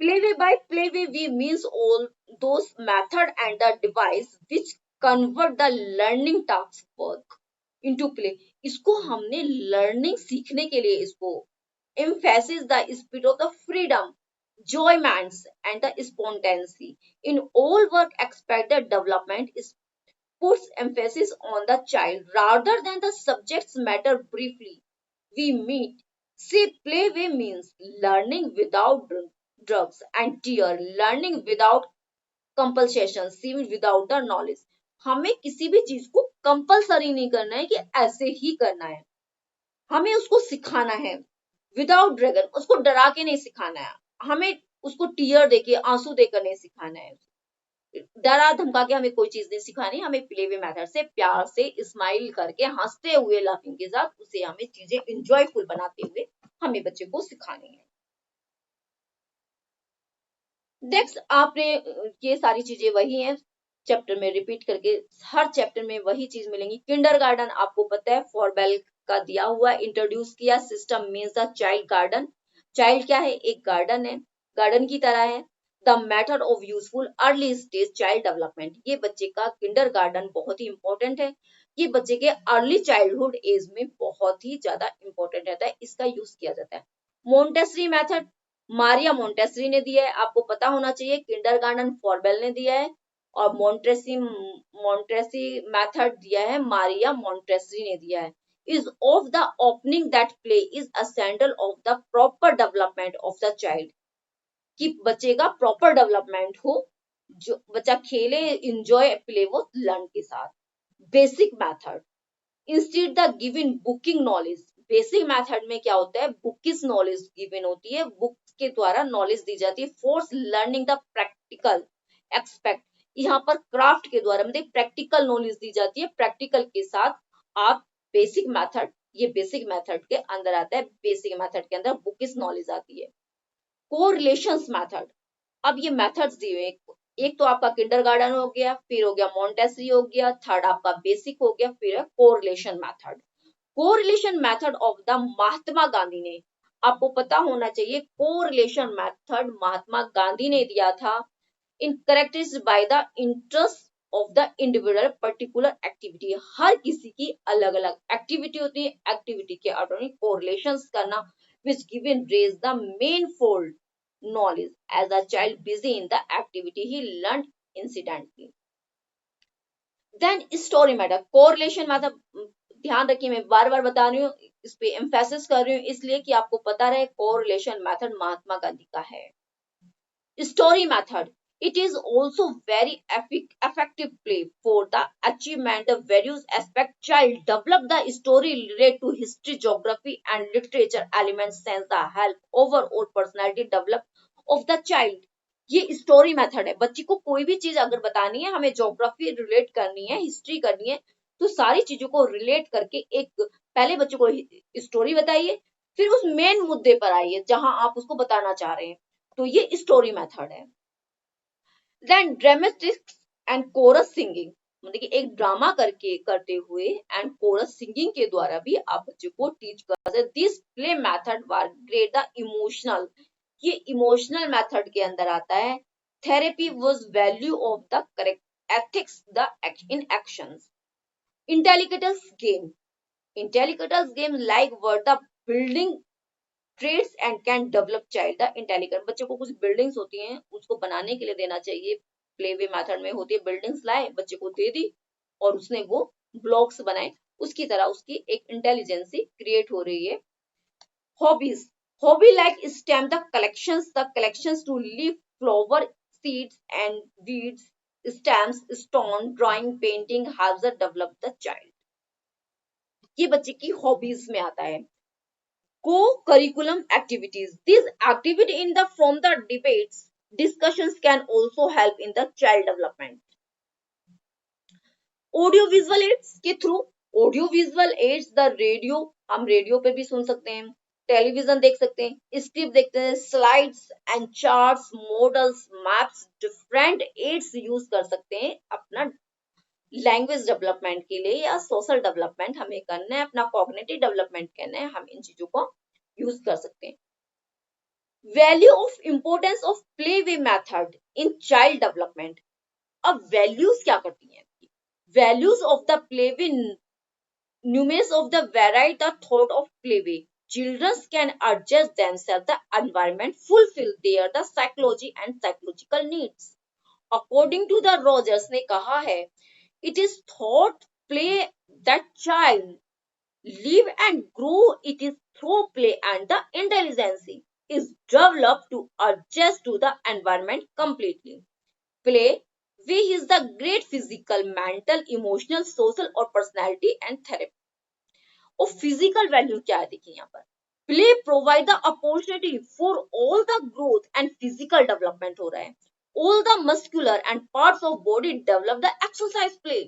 A: Playway by playway we means all those method and the device which convert the learning task work into play. इसको हमने लर्निंग सीखने के लिए इसको emphasis the spirit of the freedom, enjoyments and the spontaneity in all work expect the development is puts emphasis on the child rather than the subject's matter briefly. We meet. See, playway means learning without drugs and tear, learning without compulsion, see without the knowledge. हमें किसी भी चीज को कंपलसरी नहीं करना है कि ऐसे ही करना है, हमें उसको सिखाना है विदाउट ड्रैगन, उसको डरा के नहीं सिखाना है, हमें उसको टीयर देके आंसू देकर नहीं सिखाना है, डरा धमका के हमें कोई चीज नहीं सिखानी, हमें प्लेवे मेथड से प्यार से स्माइल करके हंसते हुए लाफिंग के साथ उसे हमें चीजें एंजॉयफुल बनाते हुए हमें बच्चे को सिखानी है। नेक्स्ट आपने ये सारी चीजें वही हैं चैप्टर में रिपीट करके, हर चैप्टर में वही चीज मिलेंगी। किंडरगार्टन आपको पता है फॉरबेल का दिया हुआ, इंट्रोड्यूस किया, system means the child garden. Child क्या है? एक गार्डन है, गार्डन की तरह है। The method of useful early stage child development, ये बच्चे का किंडरगार्टन बहुत ही इंपॉर्टेंट है, ये बच्चे के अर्ली चाइल्डहुड एज में बहुत ही ज्यादा इंपॉर्टेंट रहता है, इसका यूज किया जाता है। मोंटेसरी मेथड मारिया मोंटेसरी ने दिया है, आपको पता होना चाहिए। किंडरगार्टन फॉरबेल ने दिया है, और मोंटेसरी मेथड दिया है मारिया मोंटेसरी ने दिया है। is of the opening that play is essential of the proper development of the child, कि बच्चे का प्रॉपर डेवलपमेंट हो, जो बच्चा खेले, इंजॉय प्ले वो लर्न के साथ। Basic method instead the given booking knowledge, basic method में क्या होता है? बुकिस नॉलेज गिवन होती है, बुक के द्वारा नॉलेज दी जाती है। Force learning the practical expect, यहाँ पर क्राफ्ट के द्वारा मतलब प्रैक्टिकल नॉलेज दी जाती है, प्रैक्टिकल के साथ आप बेसिक मेथड, ये बेसिक मेथड के अंदर आता है, बेसिक मेथड के अंदर बुकिस नॉलेज आती है। Correlations method. अब ये मेथड्स दिए हुए, एक तो आपका किंडरगार्टन हो गया, फिर हो गया मॉन्टेसरी हो गया, थर्ड आपका बेसिक हो गया, फिर है correlation method. Correlation method of the Mahatma Gandhi ने, आपको पता होना चाहिए कोरिलेशन मेथड महात्मा गांधी ने दिया था। In characterized by the interest of the individual particular activity. हर किसी की अलग अलग एक्टिविटी होती है, एक्टिविटी के अकॉर्डिंग कोरिलेशंस करना, which given raise the manifold knowledge as a child busy in the activity he learned incidentally. Then story matter, correlation मतलब ध्यान रखिए, मैं बार बार बता रही हूँ, इस पे एम्फेसिस कर रही हूँ इसलिए कि आपको पता रहे कोरिलेशन मेथड महात्मा गांधी का है। Story method, it is also very effective play for the achievement of various aspect. Child develop the story related to history, geography and literature elements sense the help overall personality develop of the child. ये स्टोरी मेथड है। बच्ची को कोई भी चीज अगर बतानी है, हमें ज्योग्राफी रिलेट करनी है, हिस्ट्री करनी है, तो सारी चीजों को रिलेट करके एक पहले बच्चे को स्टोरी बताइए, फिर उस मेन मुद्दे पर आइए जहां आप उसको बताना चाह रहे हैं, तो ये स्टोरी मेथड है। Then dramatics and chorus singing, मतलब कि एक ड्रामा करते हुए एंड कोरस सिंगिंग के द्वारा भी आप बच्चे को टीच कर सकते। This play method were great the emotional, ये इमोशनल मेथड के अंदर आता है। Therapy was value of the correct ethics the in actions. Intelligence game, intelligence game like were the building trades and can develop child the intelligent. बच्चे को कुछ बिल्डिंग्स होती हैं, उसको बनाने के लिए देना चाहिए। प्ले वे मेथड में होती है, बिल्डिंग्स लाए, बच्चे को दे दी और उसने वो ब्लॉक्स बनाए, उसकी तरह उसकी एक इंटेलिजेंसी क्रिएट हो रही है। Hobbies, hobby like stamp the collections to leave flower seeds and weeds, stamps, stone, drawing, painting helps develop the child. ये बच्चे की हॉबीज में आता है। Co-curriculum activities. These activity in the from the debates, discussions can also help in the child development. Audio visual aids के through, audio visual aids the radio, हम रेडियो पे भी सुन सकते हैं, टेलीविजन देख सकते हैं, स्क्रिप्ट देखते हैं, slides and charts, models, maps, different aids use कर सकते हैं अपना लैंग्वेज डेवलपमेंट के लिए या सोशल डेवलपमेंट हमें करना है, अपना कॉग्निटिव डेवलपमेंट करना है, हम इन चीजों को यूज कर सकते हैं। Value of importance of play way method in child development. अब वैल्यूज क्या करती हैं? Values of the play way numerous of the variety the thought of play way. Children can adjust themselves the environment, fulfill their the psychology and psychological needs. According to the Rogers ने कहा है, it is thought play that child live and grow. It is through play and the intelligence is developed to adjust to the environment completely. Play which is the great physical, mental, emotional, social और personality and therapy. और physical value क्या है देखिए यहाँ पर, play provide the opportunity for all the growth and physical development हो रहा है। All the muscular and parts of body develop the exercise play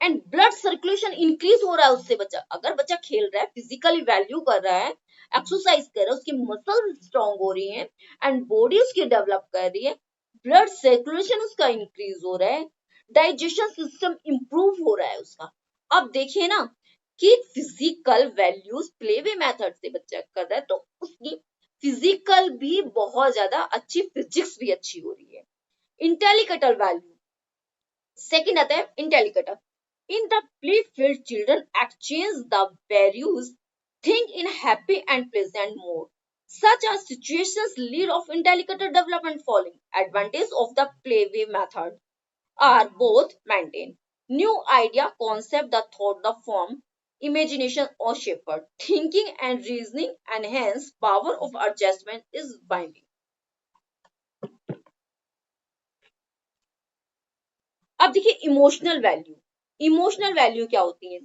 A: and blood circulation increase हो रहा है उससे। बच्चा अगर बच्चा खेल रहा है, फिजिकली वैल्यू कर रहा है, एक्सरसाइज कर रहा है, उसकी मसल स्ट्रॉन्ग हो रही है एंड बॉडी उसकी डेवलप कर रही है, ब्लड सर्कुलेशन उसका इंक्रीज हो रहा है, डाइजेशन सिस्टम इंप्रूव हो रहा है उसका। अब देखिए ना कि physical values play way method से बच्चा कर रहा है, तो उसकी फिजिकल भी बहुत ज्यादा अच्छी, फिजिक्स भी अच्छी हो रही है। इंटेलिकेटल वैल्यू सेकंड आता है इंटेलिकेटल। In the play field, children exchange the values, think in happy and pleasant mode. Such as situations lead of intellectual development following. Advantage of the play-way method are both maintain new idea, concept, the thought, the form, imagination or shepherd, thinking and reasoning, and hence power of adjustment is binding. अब देखिए इमोशनल वैल्यू। इमोशनल वैल्यू क्या होती है?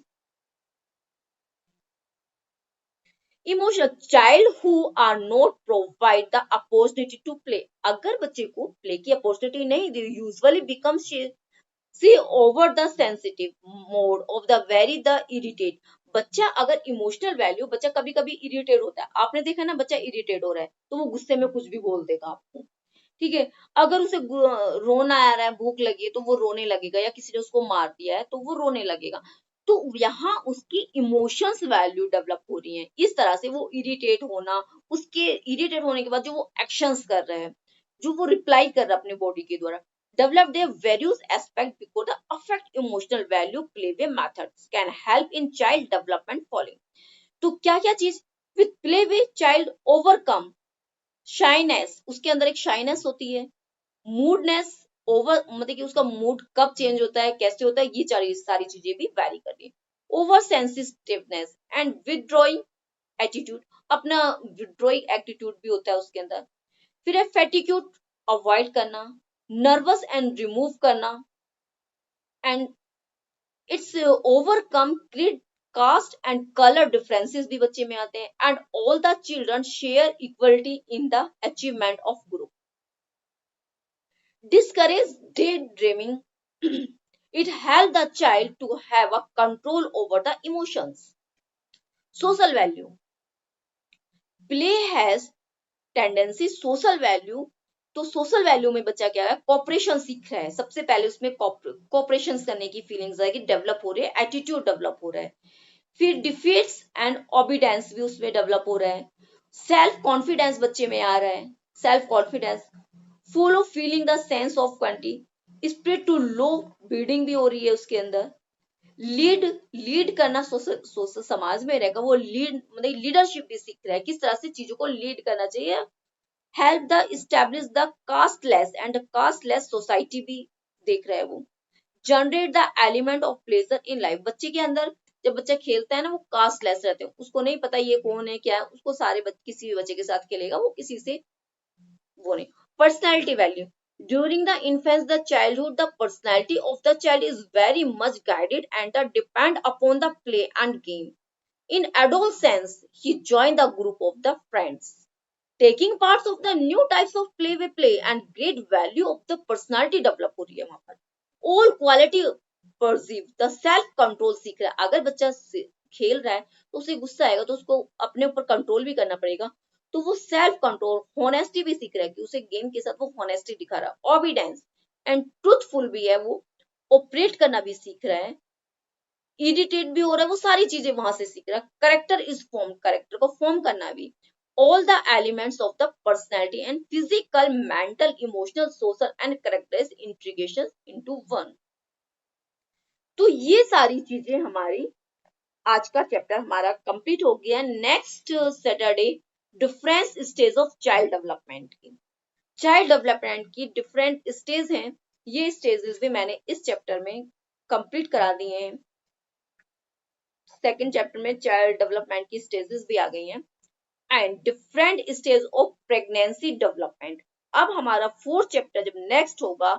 A: Emotional child who are not provide the opportunity to play. अगर बच्चे को प्ले की अपॉर्चुनिटी नहीं दी, usually become see over the sensitive mode of the very the irritate. बच्चा अगर इमोशनल वैल्यू, बच्चा कभी कभी इरिटेट होता है, आपने देखा ना बच्चा इरिटेट हो रहा है तो वो गुस्से में कुछ भी बोल देगा आपको, ठीक है। अगर उसे रोना आ रहा है, भूख लगी है तो वो रोने लगेगा, या किसी ने उसको मार दिया है तो वो रोने लगेगा। तो यहाँ उसकी इमोशंस वैल्यू डेवलप हो रही है। इस तरह से वो इरिटेट होना, उसके इरिटेट होने के बाद जो वो एक्शंस कर रहे हैं, जो वो रिप्लाई कर रहा है अपने बॉडी के द्वारा, develop their various aspects because the affect emotional value play way methods can help in child development following। तो क्या क्या चीज with play way child overcome shyness, उसके अंदर एक शाइनेस होती है, मूडनेस, ओवर मतलब कि उसका मूड कब चेंज होता है, कैसे होता है, ये सारी चीजें भी वैरी कर रही है। Over sensitiveness and withdrawing attitude, अपना विदड्रॉइंग एटीट्यूड भी होता है उसके अंदर। फिर है फैटिट्यूड, अवॉइड करना, नर्वस एंड रिमूव करना, and it's overcome creed caste and colour differences भी बच्चे में आते हैं। And all the children share equality in the achievement of group. Discourage daydreaming. It helps the child to have a control over the emotions. Social value. Play has tendency social value। तो सोशल वैल्यू में बच्चा क्या है, कॉपरेशन सीख रहा है। सबसे पहले उसमें कॉपरेशन करने की फीलिंग्स है कि डेवलप हो रही है, एटीट्यूड डेवलप हो रहा है। फिर डिफीट्स एंड ओबीडेंस भी उसमें डेवलप हो रहा है। सेल्फ कॉन्फिडेंस बच्चे में आ रहा है, self confidence, full of feeling the sense of quantity, spirit to low breeding भी हो रही है उसके अंदर। लीड लीड करना, सोशल समाज में रहेगा वो, लीड मतलब लीडरशिप भी सीख रहा है, किस तरह से चीजों को लीड करना चाहिए। Help the establish the casteless and casteless society भी देख रहा है वो। Generate the element of pleasure in life, बच्चे के अंदर जब बच्चा खेलता है ना वो कास्टलेस रहते हैं, उसको नहीं पता ये कौन है क्या है, उसको सारे किसी भी बच्चे के साथ खेलेगा वो, किसी से वो नहीं। Personality value. During the infance, the childhood, the personality of the child is very much guided and depend upon the play and game. In adolescence, he joined the group of the friends, taking parts of the new types of play we play, and great value of the personality develop हो रही है वहां पर। All quality perceive the self control सीख रहा है। अगर बच्चा खेल रहा है तो उसे गुस्सा आएगा तो उसको अपने ऊपर कंट्रोल भी करना पड़ेगा, तो वो सेल्फ कंट्रोल, होनेस्टी भी सीख रहा है कि उसे गेम के साथ वो होनेस्टी दिखा रहा है। ऑबिडेंस एंड ट्रूथफुल भी है वो, ऑपरेट करना भी सीख रहा है, इरिटेट भी हो रहा है, वो सारी चीजें वहां से सीख रहा है। करेक्टर इज फॉर्म, करेक्टर को फॉर्म करना भी। All the elements of the personality and physical, mental, emotional, social and characterise integration into one. तो ये सारी चीजें हमारी, आज का चैप्टर हमारा कंप्लीट हो गया। Next Saturday different stage of child development की, चाइल्ड डेवलपमेंट की डिफरेंट स्टेज हैं, ये स्टेजेस भी मैंने इस चैप्टर में कंप्लीट करा दिए हैं। सेकंड चैप्टर में चाइल्ड डेवलपमेंट की स्टेजेस भी आ गई हैं। And different stage of pregnancy development. अब हमारा फोर्थ चैप्टर जब नेक्स्ट होगा,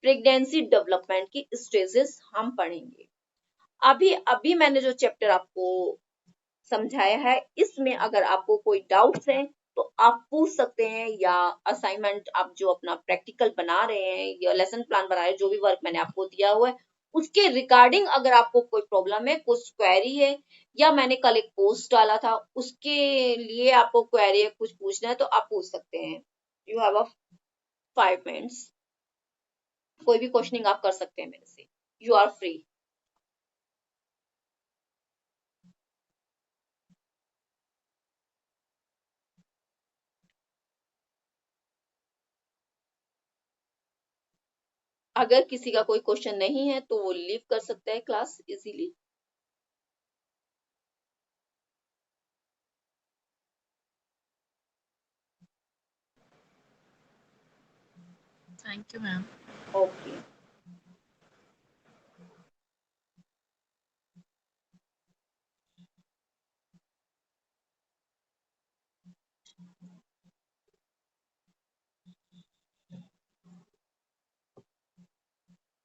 A: प्रेगनेंसी डेवलपमेंट की स्टेजेस हम पढ़ेंगे। अभी अभी मैंने जो चैप्टर आपको समझाया है, इसमें अगर आपको कोई डाउट्स हैं तो आप पूछ सकते हैं, या असाइनमेंट आप जो अपना प्रैक्टिकल बना रहे हैं या लेसन प्लान बना रहे हैं, जो भी वर्क मैंने आपको दिया हुआ है उसके रिगार्डिंग अगर आपको कोई प्रॉब्लम है, कुछ क्वेरी है, या मैंने कल एक पोस्ट डाला था उसके लिए आपको क्वेरी है, कुछ पूछना है तो आप पूछ सकते हैं। यू हैव अ 5 मिनट्स, कोई भी क्वेश्चनिंग आप कर सकते हैं मेरे से, यू आर फ्री। अगर किसी का कोई क्वेश्चन नहीं है तो वो लीव कर सकता है class easily.
C: Thank you ma'am.
A: Okay.